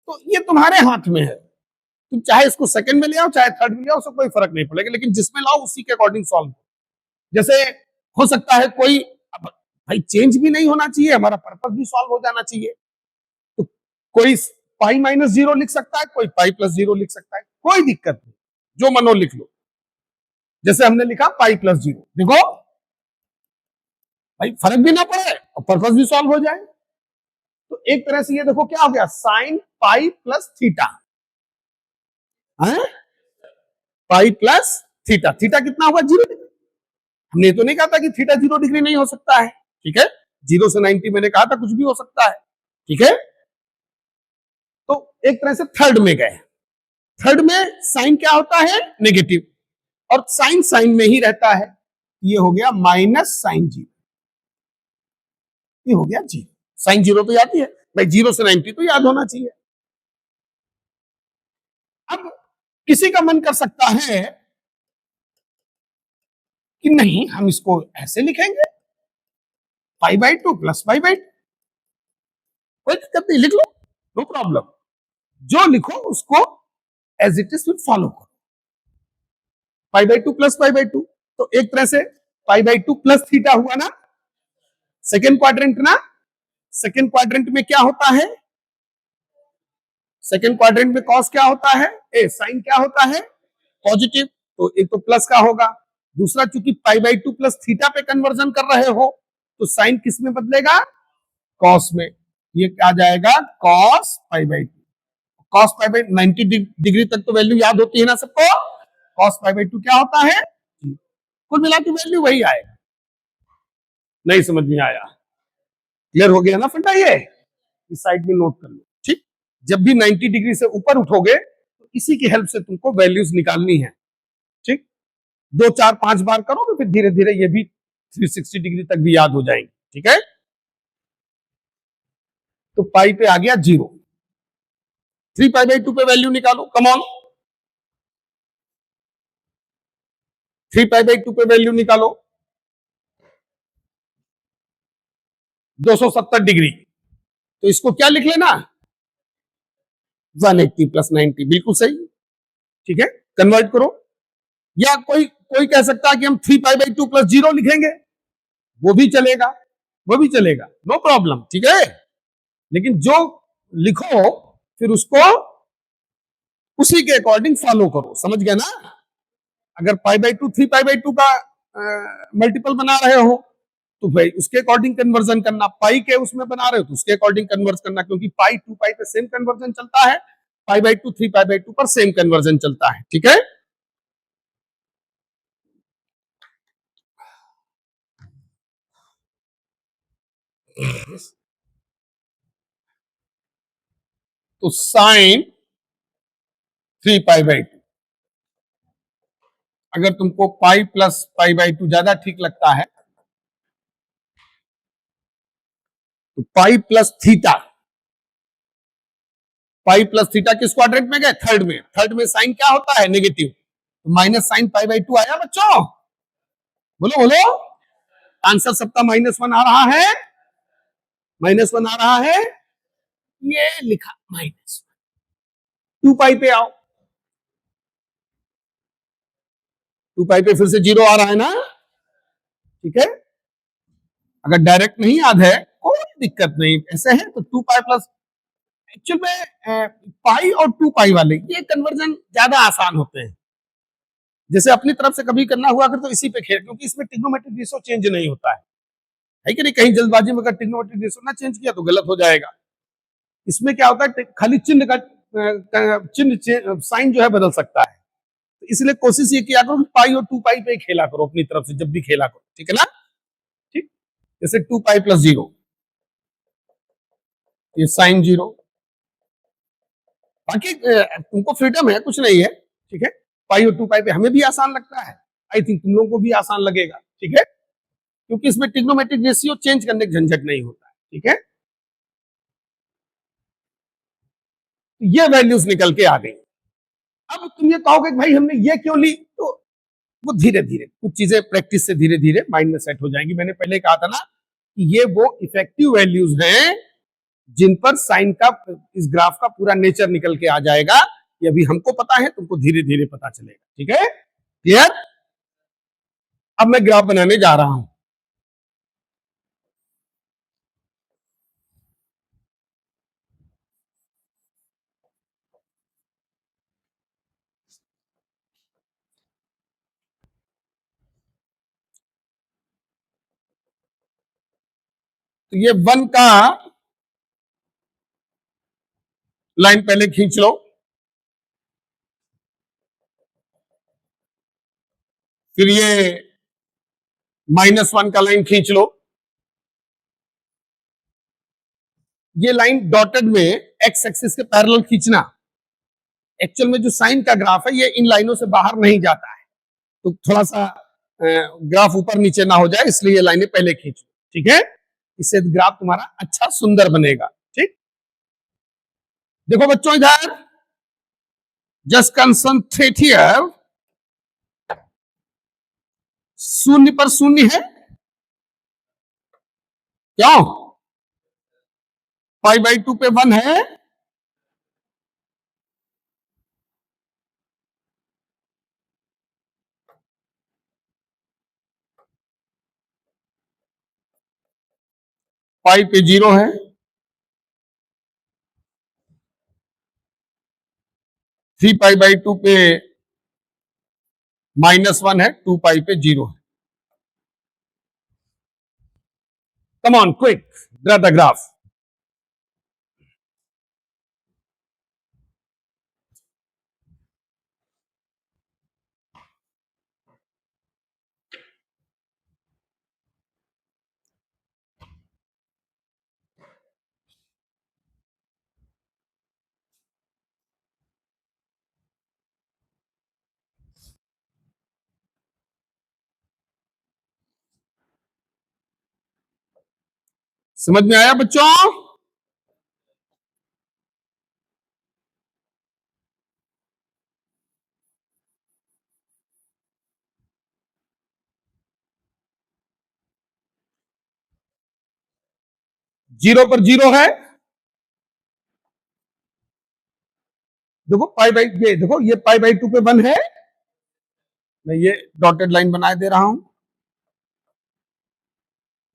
तो ये तुम्हारे हाथ में है, तुम चाहे इसको सेकंड में ले आओ चाहे थर्ड में ले आओ, उससे कोई फर्क नहीं पड़ेगा, लेकिन जिसमें लाओ उसी के अकॉर्डिंग सॉल्व। जैसे हो सकता है कोई, अब भाई चेंज भी नहीं होना चाहिए, हमारा पर्पस भी सॉल्व हो जाना चाहिए। तो कोई पाई माइनस 0 लिख सकता है, कोई पाई प्लस 0 लिख सकता है, कोई दिक्कत नहीं, जो मनो लिख लो। जैसे हमने लिखा पाई प्लस 0, देखो भाई फर्क भी ना पड़े और पर्पस भी सॉल्व हो जाए। तो एक तरह से ये देखो क्या हो गया, sine pi plus theta, pi plus theta. Theta कितना हुआ, 0 डिग्री। हमने तो नहीं कहा था कि थीटा 0 डिग्री नहीं हो सकता है। ठीक है, 0 से 90 मैंने कहा था कुछ भी हो सकता है। ठीक है, तो एक तरह से थर्ड में गए। थर्ड में साइन क्या होता है, नेगेटिव, और साइन साइन में ही रहता है। ये हो गया माइनस साइन 0, ये हो गया 0। साइन 0 तो याद ही है भाई, 0 से 90 तो याद होना चाहिए। अब किसी का मन कर सकता है कि नहीं हम इसको ऐसे लिखेंगे, पाई बाई 2 प्लस पाई बाई 2, कोई दिक्कत नहीं, लिख लो, नो प्रॉब्लम। जो लिखो उसको एज इट इज फॉलो करो। पाई बाई 2 प्लस पाई बाई 2, तो एक तरह से पाई बाई 2 प्लस थीटा हुआ ना, सेकेंड क्वाड्रेंट ना। सेकेंड क्वाड्रेंट में क्या होता है, सेकेंड क्वाड्रेंट में कॉस क्या होता है, ए साइन क्या होता है, पॉजिटिव, तो एक तो प्लस का होगा, दूसरा चूंकि पाई बाई टू प्लस थीटा पे कन्वर्जन कर रहे हो तो साइन किस में बदलेगा, कॉस में, ये आ जाएगा cos pi by two. Cos pi by 90 degree तक तो वैल्यू याद होती है ना सबको, कॉस पाई बाई टू क्या होता है, कुल मिला के वैल्यू वही आएगा। नहीं समझ में आया, क्लियर हो गया ना फंडा, ये इस साइड में नोट कर लो, ठीक। जब भी 90 डिग्री से ऊपर उठोगे तो इसी की हेल्प से तुमको वैल्यूज निकालनी है, ठीक। 2 4 5 बार करोगे फिर धीरे धीरे ये भी 360 डिग्री तक भी याद हो जाएंगे, ठीक है। तो पाई पे आ गया 0, 3 पाई बाई टू पे वैल्यू निकालो, come on, 3 pi by to पे वैल्यू निकालो, 270 डिग्री, तो इसको क्या लिख लेना, 180 प्लस 90, बिल्कुल सही, ठीक है। कन्वर्ट करो, या कोई कोई कह सकता है कि हम 3 पाई बाई टू प्लस 0 लिखेंगे, वो भी चलेगा, वो भी चलेगा, नो प्रॉब्लम, ठीक है। लेकिन जो लिखो फिर उसको उसी के अकॉर्डिंग फॉलो करो, समझ गया ना। अगर पाई by to 3 pi by to का मल्टीपल बना रहे हो तो भाई उसके अकॉर्डिंग कन्वर्जन करना, पाई के उसमें बना रहे हो तो उसके अकॉर्डिंग कन्वर्ट करना, क्योंकि पाई 2 पाई पे सेम कन्वर्जन चलता है, पाई by to 3 pi by to पर सेम कन्वर्जन चलता है, ठीक है। तो साइन 3 पाई बाई टू, अगर तुमको pi plus pi by to ज्यादा ठीक लगता है तो pi plus theta, pi plus theta किस क्वाड्रेंट में गए, थर्ड में, थर्ड में साइन क्या होता है, नेगेटिव, तो minus sine pi by to आया बच्चों, बोलो बोलो, आंसर सबका -1 आ रहा है, -1 आ रहा है, ये लिखा -2 पाई पे आओ, 2 पाई पे फिर से 0 आ रहा है ना, ठीक है। अगर डायरेक्ट नहीं याद है कोई दिक्कत नहीं, ऐसे है तो 2 पाई प्लस, एक्चुअल में पाई और 2 पाई वाले ये कन्वर्जन ज्यादा आसान होते हैं, जैसे अपनी तरफ से कभी करना हुआ अगर तो इसी पे खेल, क्योंकि इसमें ट्रिग्नोमेट्रिक रेशियो चेंज नहीं होता है कि नहीं, कहीं जल्दबाजी में अगर ट्रिग्नोमेट्रिक रेशियो ना चेंज किया तो गलत हो जाएगा। इसमें क्या होता है, खाली चिन्ह का चिन्ह साइन जो है बदल सकता है, तो इसलिए कोशिश ये किया करो कि पाई और 2 पाई पे खेला करो अपनी तरफ से जब भी खेला करो, ठीक है ना, ठीक। जैसे 2 पाई प्लस 0, ये साइन 0, बाकी तुमको फ्रीडम है, कुछ नहीं है, ठीक है। पाई और 2 पाई पे हमें भी आसान लगता है, आई थिंक तुम लोगों को भी आसान लगेगा, ठीक है, क्योंकि इसमें ट्रिग्नोमेट्रिक रेशियो चेंज करने का झंझट नहीं होता है, ठीक है। तो ये वैल्यूज निकल के आ गई। अब तुम ये कहोगे भाई हमने ये क्यों ली, तो वो धीरे धीरे कुछ चीजें प्रैक्टिस से धीरे धीरे माइंड में सेट हो जाएंगी। मैंने पहले कहा था ना कि ये वो इफेक्टिव वैल्यूज हैं जिन पर साइन का, इस ग्राफ का पूरा नेचर निकल के आ जाएगा, ये अभी हमको पता है, तुमको धीरे धीरे पता चलेगा, ठीक है, क्लियर। अब मैं ग्राफ बनाने जा रहा हूं, तो ये 1 का लाइन पहले खींच लो, फिर ये -1 का लाइन खींच लो, ये लाइन डॉटेड में एक्स एक्सिस के पैरेलल खींचना, एक्चुअल में जो साइन का ग्राफ है ये इन लाइनों से बाहर नहीं जाता है, तो थोड़ा सा ग्राफ ऊपर नीचे ना हो जाए इसलिए ये लाइनें पहले खींचो, ठीक है, इससे ग्राफ तुम्हारा अच्छा सुंदर बनेगा, ठीक। देखो बच्चों इधर, जस्ट कंसंट्रेट हियर, शून्य पर शून्य है, क्यों, पाई बाई टू पे 1 है, पाई पे 0 है, 3π/2 पे -1 है, 2π पे 0 है। Come on quick, draw the graph. समझ में आया बच्चों? जीरो पर जीरो है, देखो ये देखो, ये π/2 पे 1 है। मैं ये डॉटेड लाइन बना दे रहा हूं।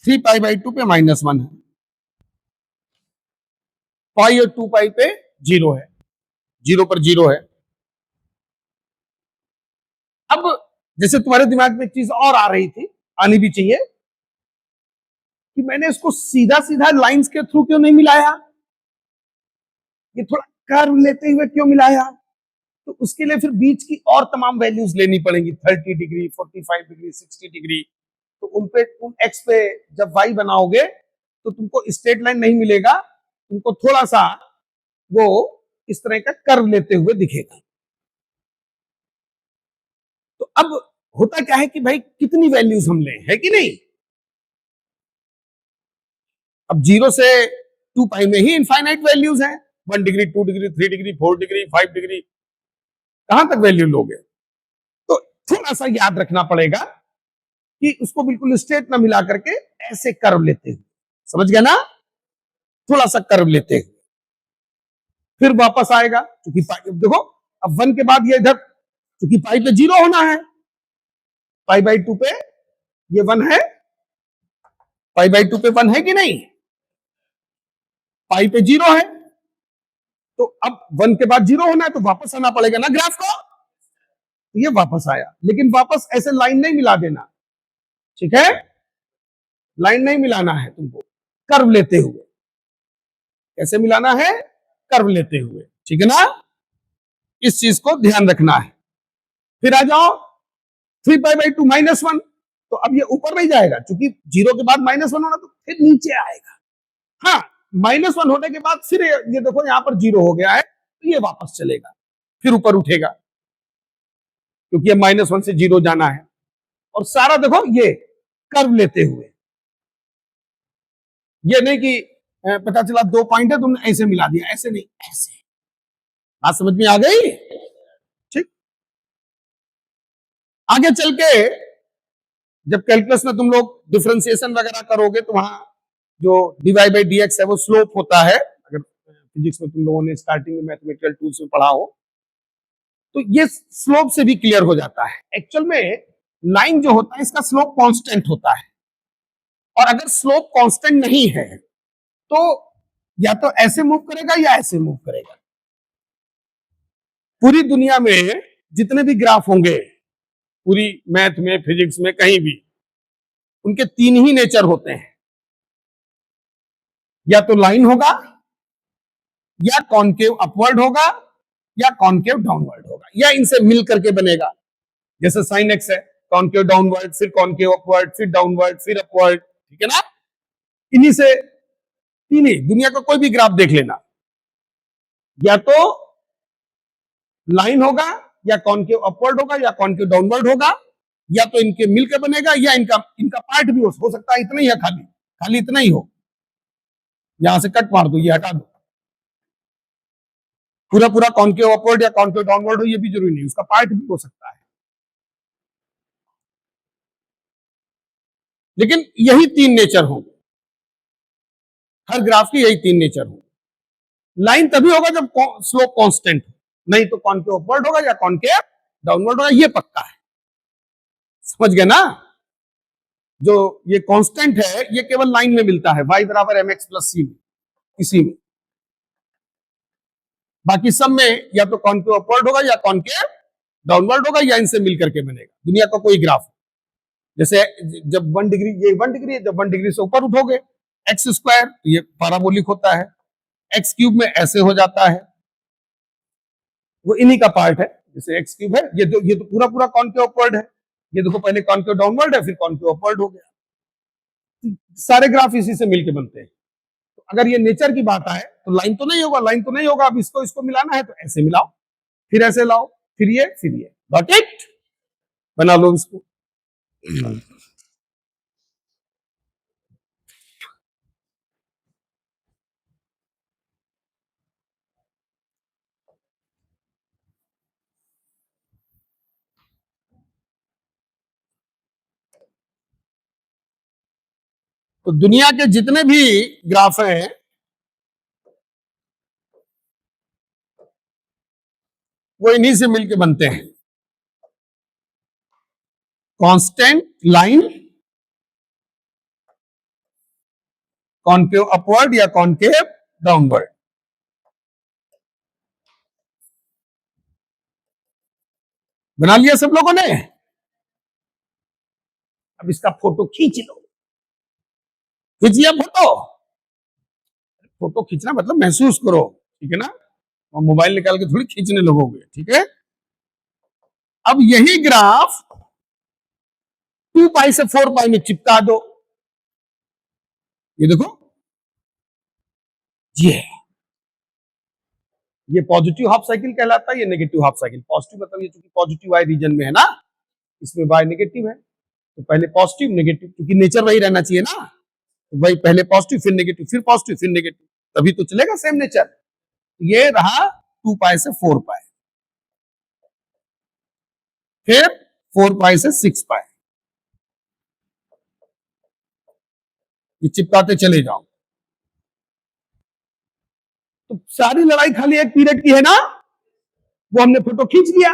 3π/2 पे -1 है, पाई और 2π पे 0 है, 0 पर 0 है। अब जैसे तुम्हारे दिमाग में एक चीज और आ रही थी, आनी भी चाहिए, कि मैंने इसको सीधा सीधा लाइंस के थ्रू क्यों नहीं मिलाया, ये थोड़ा कर्व लेते हुए क्यों मिलाया? तो उसके लिए फिर बीच की और तमाम वैल्यूज लेनी पड़ेंगी, 30 डिग्री, 45 डिग्री, 60 डिग्री। तो उन पे, उन एक्स पे जब वाई बनाओगे तो तुमको स्ट्रेट लाइन नहीं मिलेगा, तुमको थोड़ा सा वो इस तरह का कर्व लेते हुए दिखेगा। तो अब होता क्या है कि भाई कितनी वैल्यूज हम लें, है कि नहीं? अब 0 से 2π में ही इनफाइनाइट वैल्यूज हैं, 1 degree, 2 degree, 3 degree, 4 degree, 5 degree, कहां तक वैल्यू लोगे? तो थोड़ा सा याद रखना पड़ेगा कि उसको बिल्कुल स्ट्रेट ना मिला करके ऐसे कर्व लेते हैं, समझ गया ना? थोड़ा सा कर्व लेते हैं, फिर वापस आएगा, क्योंकि देखो अब 1 के बाद ये इधर, क्योंकि पाई पे 0 होना है, π/2 पे ये 1 है, π/2 पे 1 है कि नहीं? पाई पे 0 है, तो अब 1 के बाद 0 होना है, तो वापस आना पड़ेगा ना ग्राफ को। तो ये वापस आया, लेकिन वापस ऐसे लाइन नहीं मिला देना, ठीक है? लाइन नहीं मिलाना है तुमको, कर्व लेते हुए। कैसे मिलाना है? कर्व लेते हुए, ठीक है ना? इस चीज को ध्यान रखना है। फिर आ जाओ 3π/2 -1, तो अब ये ऊपर नहीं जाएगा, क्योंकि 0 के बाद -1 होना, तो फिर नीचे आएगा। हाँ, -1 होने के बाद फिर ये देखो यहां पर 0 हो गया है, तो ये वापस चलेगा, फिर ऊपर उठेगा, क्योंकि ये -1 से 0 जाना है। और सारा देखो ये कर्व लेते हुए, ये नहीं कि पता चला 2 पॉइंट है तुमने ऐसे मिला दिया, ऐसे नहीं, ऐसे। बात समझ में आ गई? ठीक। आगे चल के जब कैलकुलस में तुम लोग डिफरेंशिएशन वगैरह करोगे, तो वहां जो dy/dx है वो स्लोप होता है। अगर फिजिक्स में तुम लोगों ने स्टार्टिंग में मैथमेटिकल टूल्स में पढ़ा हो, तो ये स्लोप से भी क्लियर हो जाता है। एक्चुअल में लाइन जो होता है इसका स्लोप कांस्टेंट होता है, और अगर स्लोप कांस्टेंट नहीं है तो या तो ऐसे मूव करेगा या ऐसे मूव करेगा। पूरी दुनिया में जितने भी ग्राफ होंगे, पूरी मैथ में, फिजिक्स में, कहीं भी, उनके 3 ही नेचर होते हैं, या तो लाइन होगा, या कॉनकेव अपवर्ड होगा, या कॉनकेव डाउनवर्ड होगा, या इनसे मिल करके बनेगा। जैसे साइन एक्स है, कॉनकेव डाउनवर्ड, फिर कॉनकेव अपवर्ड, फिर डाउनवर्ड, फिर अपवर्ड, ठीक है ना? इन्हीं से 3 ही, दुनिया का कोई भी ग्राफ देख लेना, या तो लाइन होगा, या कॉनकेव अपवर्ड होगा, या कॉनकेव डाउनवर्ड होगा, या तो इनके मिलकर बनेगा, या इनका इनका पार्ट भी हो सकता है, इतना ही है, खाली खाली इतना ही हो, यहां से कट मार दो, ये हटा दो, पूरा पूरा कॉनकेव अपवर्ड या कॉनकेव डाउनवर्ड हो, ये भी जरूरी नहीं, उसका पार्ट भी हो सकता है। लेकिन यही 3 नेचर होंगे, हर ग्राफ की यही 3 नेचर होंगे। लाइन तभी होगा जब स्लोप कांस्टेंट हो, नहीं तो कॉनकेव अपवर्ड होगा या कॉनकेव डाउनवर्ड होगा, ये पक्का है। समझ गए ना? जो ये कांस्टेंट है ये केवल लाइन में मिलता है, y = mx + c में, इसी में। बाकी सब में या तो कॉनकेव अपवर्ड होगा या कॉनकेव डाउनवर्ड होगा या इनसे मिलकर के बनेगा। दुनिया का कोई ग्राफ, जैसे जब 1 डिग्री, ये 1 डिग्री है, जब 1 डिग्री से ऊपर उठोगे एक्स स्क्वायर, ये पैराबोलिक होता है, एक्स क्यूब में ऐसे हो जाता है, वो इन्हीं का पार्ट है। जैसे एक्स क्यूब है, ये तो पूरा पूरा कॉनकेव अपवर्ड है, ये देखो पहले कॉनकेव डाउनवर्ड है फिर कॉनकेव अपवर्ड हो गया। सारे ग्राफ इसी से मिलके बनते हैं। तो अगर ये नेचर की बात आए तो लाइन तो नहीं होगा, लाइन तो नहीं होगा। अब इसको इसको मिलाना है तो ऐसे मिलाओ, फिर ऐसे लाओ, फिर ये, गॉट इट, बना लो इसको। तो दुनिया के जितने भी ग्राफ हैं वो इन्हीं से मिलके बनते हैं। कांस्टेंट लाइन, कॉनकेव अपवर्ड या कॉनकेव डाउनवर्ड। बना लिया सब लोगों ने? अब इसका फोटो खींच लो। खींच लिया फोटो? फोटो खींचना मतलब महसूस करो, ठीक है ना, और मोबाइल निकाल के थोड़ी खींचने लगोगे, ठीक है। अब यही ग्राफ 2 पाई से 4 पाई में चिपका दो। ये देखो, ये पॉजिटिव हाफ साइकिल कहलाता है, ये नेगेटिव हाफ साइकिल। पॉजिटिव मतलब ये चूंकि पॉजिटिव वाई रीजन में है ना, इसमें वाई नेगेटिव है, तो पहले पॉजिटिव नेगेटिव, क्योंकि नेचर वही रहना चाहिए ना, तो वही पहले पॉजिटिव फिर नेगेटिव फिर पॉजिटिव फिर नेगेटिव, तभी तो चलेगा सेम नेचर। ये रहा 2 पाई से 4 पाई, फिर 4 पाई से 6 पाई, ये चिपकाते चले जाओ। तो सारी लड़ाई खाली एक पीरियड की है ना, वो हमने फोटो खींच लिया,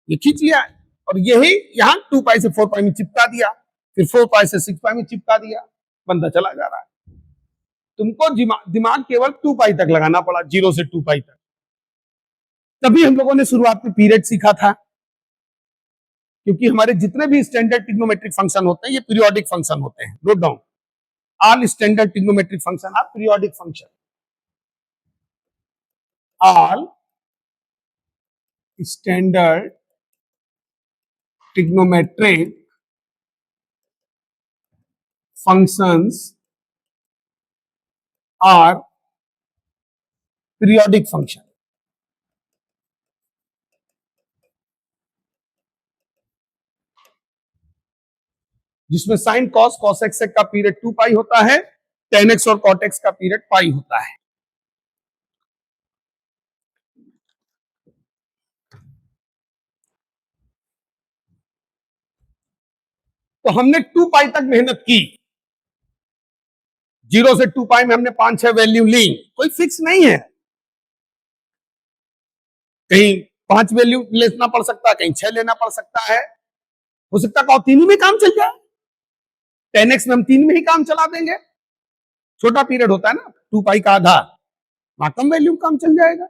ये खींच लिया, और यही यहां 2 पाई से 4 पाई में चिपका दिया, फिर 4 पाई से 6 पाई में चिपका दिया, बनता चला जा रहा है। तुमको दिमाग केवल 2 पाई तक लगाना पड़ा, 0 से 2 पाई तक। तभी हम लोगों ने शुरुआत में पीरियड सीखा था, क्योंकि हमारे जितने भी स्टैंडर्ड ट्रिग्नोमेट्रिक फंक्शन होते हैं ये पीरियोडिक फंक्शन होते हैं। Note down, all standard trigonometric function are periodic function. All standard trigonometric functions are periodic function। जिसमें साइन कॉस कॉस एक्स का पीरियड 2 पाई होता है, टेन एक्स और कॉट एक्स का पीरियड पाई होता है। तो हमने 2 पाई तक मेहनत की, 0 से 2 पाई में हमने 5-6 वैल्यू ली, कोई फिक्स नहीं है, कहीं 5 वैल्यू लेना पड़ सकता है, कहीं 6 लेना पड़ सकता है, हो सकता है 3 में काम चल जाए, 10x में हम 3 में ही काम चला देंगे, छोटा पीरियड होता है ना 2 पाई का आधा, वहां कम वैल्यू काम चल जाएगा,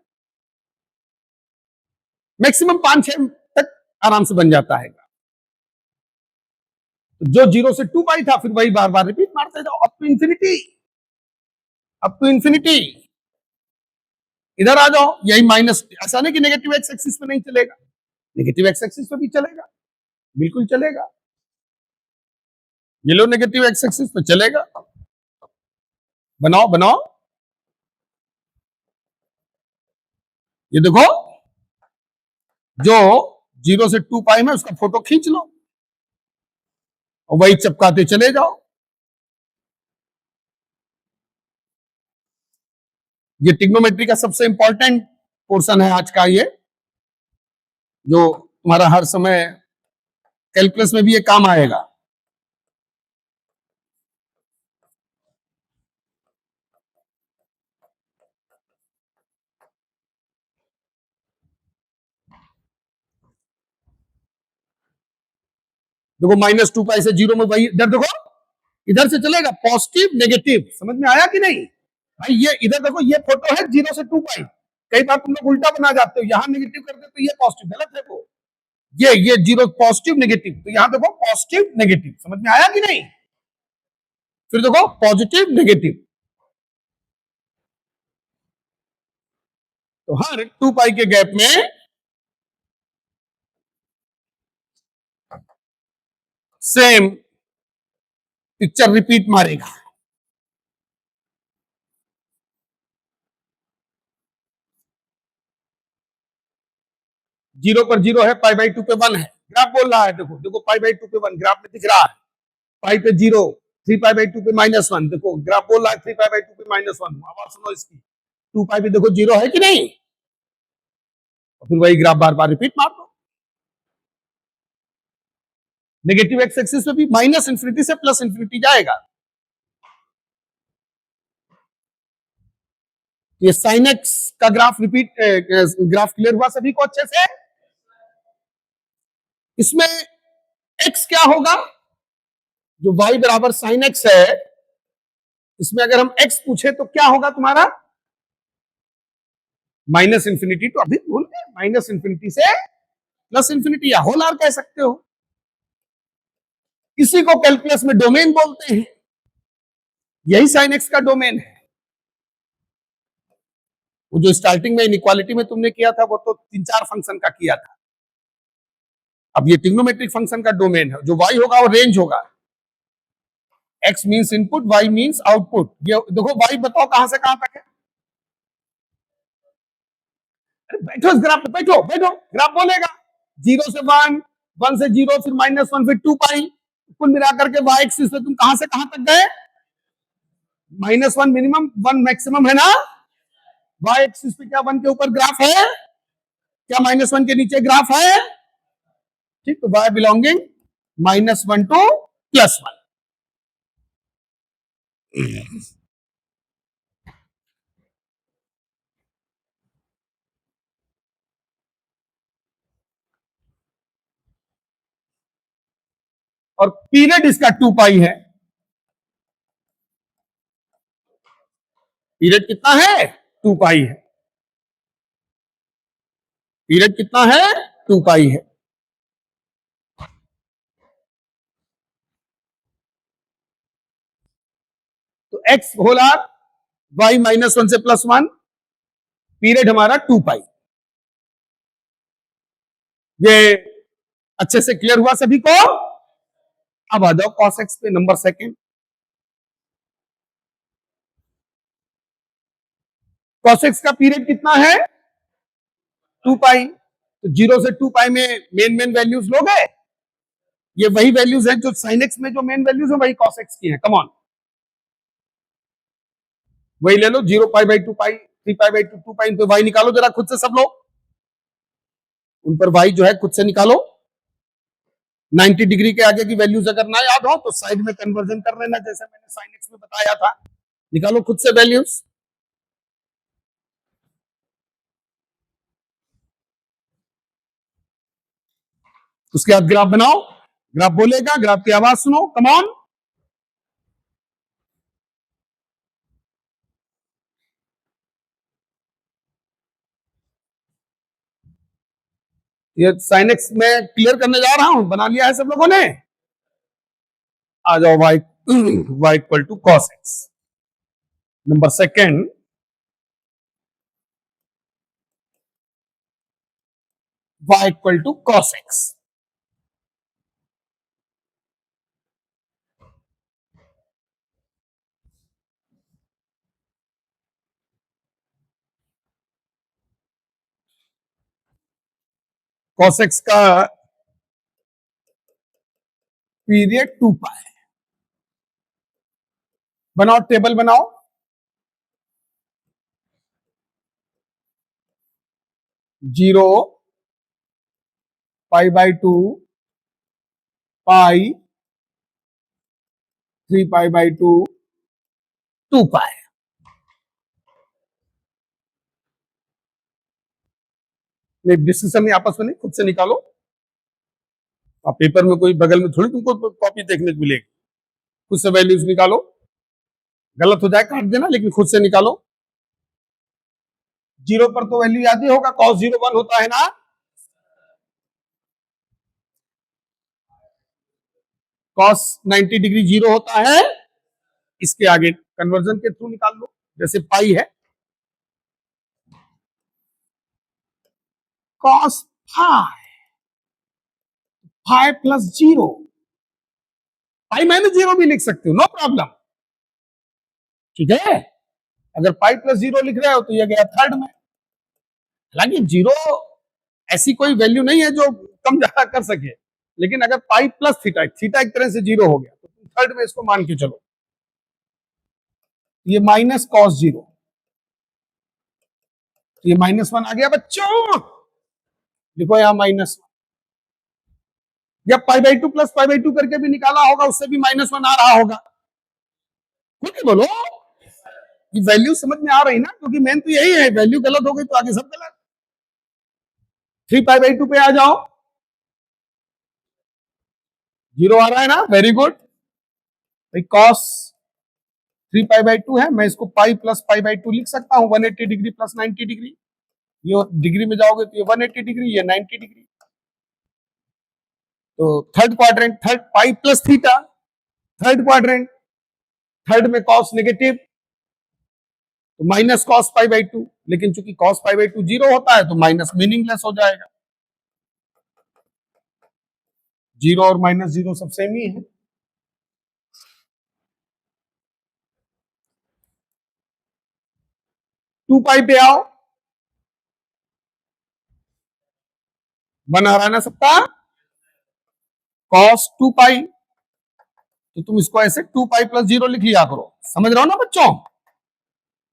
मैक्सिमम 5-6 तक आराम से बन जाता है। तो जो 0 से 2 पाई था फिर वही बार बार रिपीट मारते जाओ up to infinity, up to infinity. इधर आ जाओ, यही माइनस, ऐसा नहीं कि नेगेटिव एक्स एक्सिस पे नहीं चलेगा, नेगेटिव एक्स एक्सिस पे भी चलेगा, बिल्कुल चलेगा, ये लो नेगेटिव एक्स एक्सिस पे चलेगा। बनाओ बनाओ, ये देखो जो 0 से 2 पाई में उसका फोटो खींच लो और वही चिपकाते चले जाओ। ये ट्रिग्नोमेट्री का सबसे इंपॉर्टेंट पोर्शन है आज का, ये जो तुम्हारा हर समय कैलकुलस में भी ये काम आएगा। देखो -2 पाई से 0 में वही, इधर देखो, इधर से चलेगा पॉजिटिव नेगेटिव, समझ में आया कि नहीं भाई? ये इधर देखो, ये फोटो है 0 से 2 पाई, कई बार तुम लोग उल्टा बना जाते हो, यहां नेगेटिव कर दे तो ये पॉजिटिव, गलत है वो। ये जीरो पॉजिटिव नेगेटिव, तो यहां देखो पॉजिटिव नेगेटिव, समझ में आया कि नहीं? फिर देखो पॉजिटिव नेगेटिव, तो हर 2 पाई के गैप में सेम पिक्चर रिपीट मारेगा। जीरो पर जीरो है, पाई बाई 2 पे 1 है, ग्राफ बोल रहा है, देखो देखो पाई बाई 2 पे 1 ग्राफ में दिख रहा है, पाई पे जीरो, 3 पाई बाई 2 पे -1, देखो ग्राफ बोल रहा है 3 पाई बाई 2 पे -1, आवाज सुनो इसकी, 2 पाई पे देखो जीरो है कि नहीं, और फिर वही ग्राफ बार बार रिपीट मार दो। नेगेटिव एक्स एक्सिस पे भी माइनस इंफिनिटी से प्लस इंफिनिटी जाएगा, ये साइन एक्स का ग्राफ रिपीट, ग्राफ क्लियर हुआ सभी को अच्छे से? इसमें x क्या होगा, जो y बराबर साइन एक्स है, इसमें अगर हम x पूछे तो क्या होगा तुम्हारा, माइनस इंफिनिटी, तो अभी भूल गए, माइनस इंफिनिटी से प्लस इंफिनिटी, या होल आर कह सकते हो। इसी को कैलकुलस में डोमेन बोलते हैं, यही साइन एक्स का डोमेन है। वो जो स्टार्टिंग में इनइक्वालिटी में तुमने किया था वो तो 3-4 फंक्शन का किया था, अब ये ट्रिग्नोमेट्रिक फंक्शन का डोमेन है, जो y होगा वो रेंज होगा, x means input, y means output. ये देखो y बताओ कहां से कहां तक है, अरे बैठो इस ग्राफ पे, बैठो बैठो, ग्राफ बोलेगा 0 से 1, 1 से 0, फिर -1, फिर 2 पाई, कुल मिलाकर के y एक्सिस पे तुम कहां से कहां तक गए, -1 मिनिमम, 1 मैक्सिमम है ना, y एक्सिस पे क्या 1 के ऊपर ग्राफ है, क्या -1 के नीचे ग्राफ है, ठीक, तो y बिलोंगिंग -1 टू +1। और पीरियड इसका 2 पाई है, पीरियड कितना है, 2 पाई है, पीरियड कितना है, 2 पाई है। तो x होल आर, y -1 से +1, पीरियड हमारा 2 पाई। ये अच्छे से क्लियर हुआ सभी को? अब आ जाओ cos x पे, नंबर सेकंड। cos x का पीरियड कितना है, 2 पाई, तो 0 से 2 पाई में मेन वैल्यूज लोगे, ये वही वैल्यूज हैं जो sin x में जो मेन वैल्यूज है वही cos x की है, कम ऑन, वही ले लो, 0 पाई बाई 2 पाई, 3 पाई बाई 2 पाई, तो y निकालो जरा खुद से सब लोग, उन पर y जो है खुद से निकालो, 90 डिग्री के आगे की वैल्यूज अगर ना याद हो तो साइड में कन्वर्जन कर लेना, जैसे मैंने साइन एक्स में बताया था, निकालो खुद से वैल्यूज। उसके बाद ग्राफ बनाओ, ग्राफ बोलेगा, ग्राफ की आवाज सुनो, कम ऑन। ये साइन एक्स में क्लियर करने जा रहा हूं, बना लिया है सब लोगों ने? आ जाओ, y equal to cos x, number second, y equal to cos x. cos x का पीरियड 2 पाई, बनाओ टेबल बनाओ, zero, pi by 2, pi, 3 pi by 2, 2 pi. Discussion में आपस में नहीं, खुद से निकालो, आप पेपर में कोई बगल में थोड़ी तुमको कॉपी देखने को मिलेगी, खुद से वैल्यूज निकालो, गलत हो जाए काट देना, लेकिन खुद से निकालो। जीरो पर तो वैल्यू याद ही होगा, cos 0 1 होता है ना। cos 90 डिग्री 0 होता है। इसके आगे कन्वर्जन के थ्रू निकाल लो, जैसे पाई है cos five plus 0, pi minus 0 भी लिख सकते हो, नो प्रॉब्लम, ठीक है। अगर पाई प्लस 0 लिख रहे हो तो ये गया थर्ड में। हालांकि 0 ऐसी कोई वैल्यू नहीं है जो कम ज्यादा कर सके, लेकिन अगर पाई प्लस थीटा, थीटा एक तरह से 0 हो गया तो तुम थर्ड में इसको मान के चलो। ये माइनस cos 0, ये -1 आ गया बच्चों, देखो यहां -1, या π/2 प्लस π/2 करके भी निकाला होगा, उससे भी -1 आ रहा होगा। खुद बोलो, ये वैल्यू समझ में आ रही ना, क्योंकि मेन तो यही है, वैल्यू गलत हो गई तो आगे सब गलत। 3π/2 पे आ जाओ, 0 आ रहा है ना, वेरी गुड भाई। cos 3π/2 है, मैं इसको पाई प्लस π/2 लिख सकता हूं, 180 डिग्री प्लस 90 डिग्री। ये डिग्री में जाओगे तो ये 180 डिग्री, ये 90 डिग्री। तो third quadrant, third pi plus theta, third quadrant, third में cos नेगेटिव तो माइनस cos π/2, लेकिन चूंकि cos π/2 0 होता है तो माइनस मीनिंगलेस हो जाएगा। 0 और -0 सब सेम ही है। टू पाई पे आओ, 1 आ रहा है ना सबका, cos 2 पाई, तो तुम इसको ऐसे 2 पाई प्लस 0 लिख लिया करो, समझ रहे हो ना बच्चों।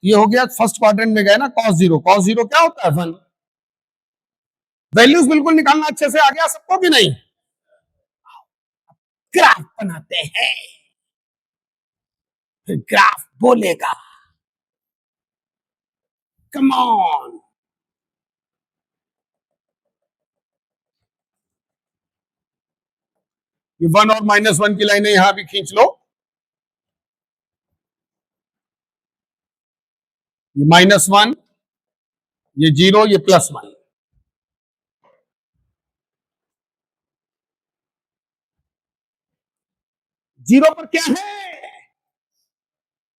ये हो गया फर्स्ट क्वाड्रेंट में गए ना cos 0, cos 0 क्या होता है 1। वैल्यूज बिल्कुल निकालना अच्छे से आ गया सबको कि नहीं। ग्राफ बनाते हैं, फिर ग्राफ बोलेगा, कम ऑन। ये 1 और -1 की लाइनें यहां भी खींच लो, ये -1, ये 0, ये +1। जीरो पर क्या है,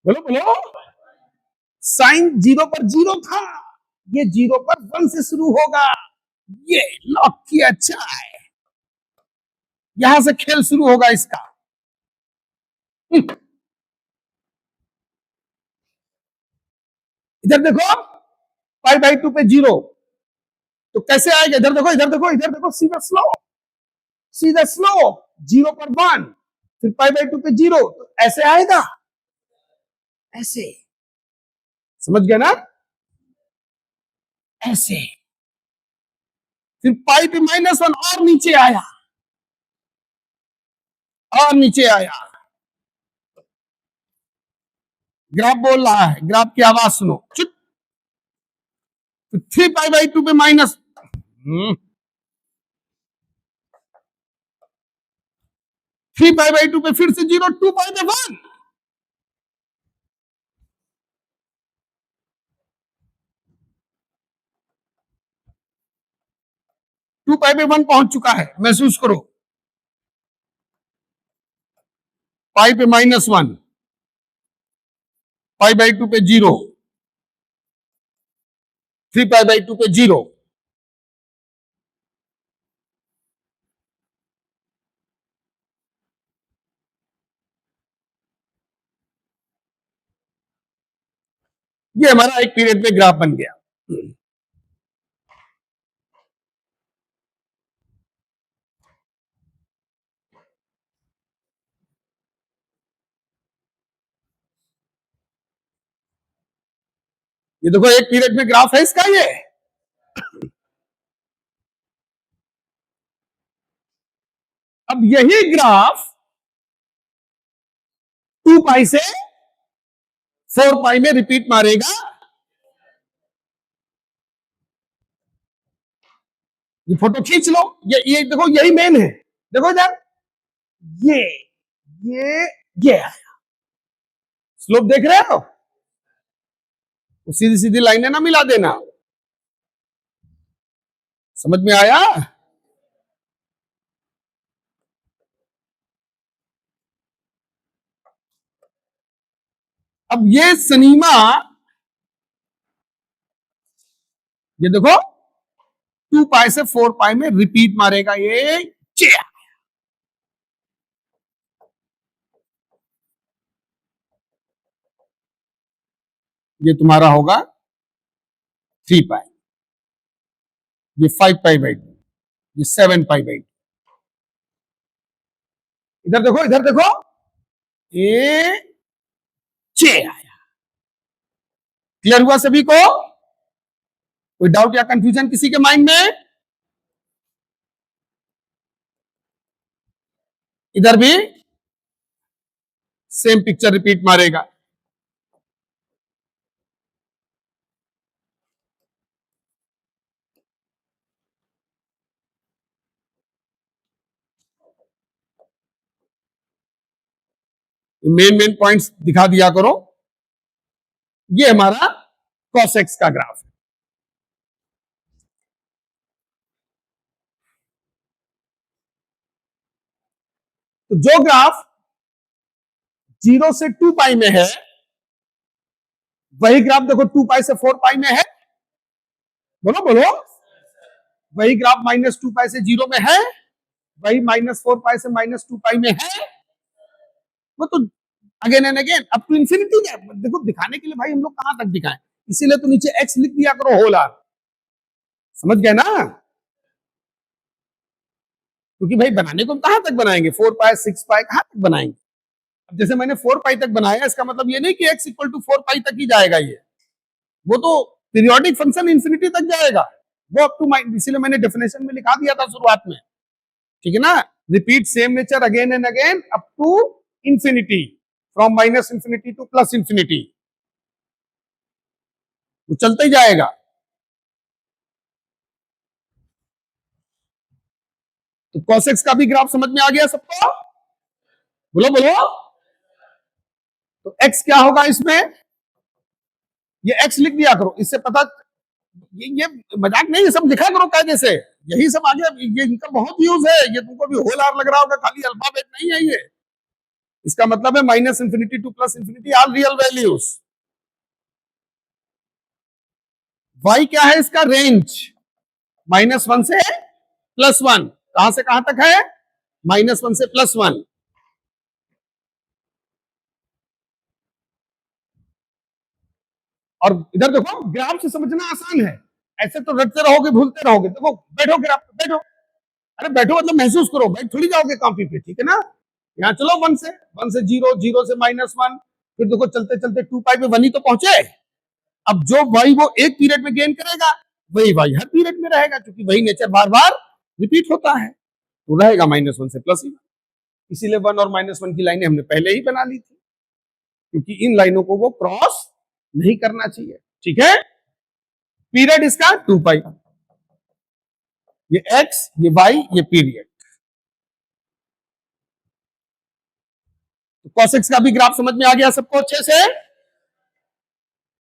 बोलो बोलो, साइन 0 पर 0 था, ये 0 पर 1 से शुरू होगा, ये लॉक किया अच्छा है, यहां से खेल शुरू होगा इसका। इधर देखो, π/2 पे 0, तो कैसे आएगा, इधर देखो इधर देखो इधर देखो, सीधा स्लो, सीधा स्लो, 0 पर 1, फिर π/2 पे 0, तो ऐसे आएगा, ऐसे, समझ गया ना, ऐसे। फिर पाई पे -1 और नीचे आया, और नीचे आया, ग्राफ बोल रहा है, ग्राफ की आवाज सुनो, चुप। 3π/2 पे माइनस, 3π/2 पे फिर से 0, 2π पे 1, 2π पे 1 पहुंच चुका है, महसूस करो। पाई पे -1, π/2 पे 0, 3π/2 पे 0, ये हमारा एक पीरियड में ग्राफ बन गया। ये देखो एक पीरियड में ग्राफ है इसका, ये अब यही ग्राफ 2 पाई से 4 पाई में रिपीट मारेगा। ये फोटो खींच लो, ये देखो यही मेन है, देखो इधर, ये ये ये आया, स्लोप देख रहे हो, तो सीधी सीधी लाइनें ना मिला देना, समझ में आया? अब ये सिनेमा, ये देखो 2 पाई से 4 पाई में रिपीट मारेगा ये चे। ये तुम्हारा होगा 3 पाई, ये 5 पाई बाई 2, ये 7 पाई बाई 2। इधर देखो, इधर देखो, ये चे आया। क्लियर हुआ सभी को? कोई डाउट या कंफ्यूजन किसी के माइंड में? इधर भी सेम पिक्चर रिपीट मारेगा। मेन मेन पॉइंट्स दिखा दिया करो। ये हमारा cos x का ग्राफ है। तो जो ग्राफ 0 से 2 पाई में है, वही ग्राफ देखो 2 पाई से 4 पाई में है। बोलो बोलो। वही ग्राफ -2 पाई से 0 में है, वही -4 पाई से -2 पाई में है। वो तो again and again up to infinity है। देखो दिखाने के लिए भाई हम लोग कहां तक दिखाएं, इसीलिए तो नीचे x लिख दिया करो होल आर। समझ गए ना? क्योंकि भाई बनाने को कहां तक बनाएंगे, 4 पाई 6 पाई कहां तक बनाएंगे। अब जैसे मैंने 4 पाई तक बनाया, इसका मतलब ये नहीं कि x इक्वल टू 4 पाई तक ही जाएगा ये, वो तो पीरियोडिक फंक्शन इंफिनिटी तक जाएगा। वो अप टू, इसीलिए मैंने डेफिनेशन में लिखा दिया था शुरुआत में, ठीक है ना? Repeat same nature again and again up to infinity, from minus infinity to plus infinity, वो चलते ही जाएगा। तो cos x का भी ग्राफ समझ में आ गया सबको? बोलो बोलो। तो x क्या होगा इसमें, ये x लिख दिया करो, इससे पता, ये मजाक नहीं, ये सब लिखा करो कायदे से। यही सब आगे, ये इनका बहुत यूज है। ये तुमको भी होल आर लग रहा होगा, खाली अल्फाबेट नहीं है ये। इसका मतलब है minus infinity to plus infinity all real values. y क्या है इसका रेंज, -1 से +1। कहां से कहां तक है, -1 से +1। और इधर देखो, ग्राफ से समझना आसान है, ऐसे तो रटते रहोगे भूलते रहोगे। देखो बैठो ग्राफ पे, बैठो। अरे बैठो मतलब महसूस करो, बैठ थोड़ी जाओगे कॉपी पे, ठीक है ना? यहाँ चलो 1 से 0, 0 से -1, फिर देखो चलते चलते 2 पाई पे 1 ही तो पहुंचे। अब जो वाई वो एक पीरियड में गेन करेगा, वही वाई हर पीरियड में रहेगा, क्योंकि वही नेचर बार बार रिपीट होता है, तो रहेगा -1 से +1। इसीलिए 1 और -1 की लाइनें हमने पहले ही बना ली थी, क्योंकि इन लाइनों को वो क्रॉस नहीं करना चाहिए, ठीक है? पीरियड इसका 2 पाई, ये x, ये y, ये पीरियड। तो cos x का भी ग्राफ समझ में आ गया सबको अच्छे से?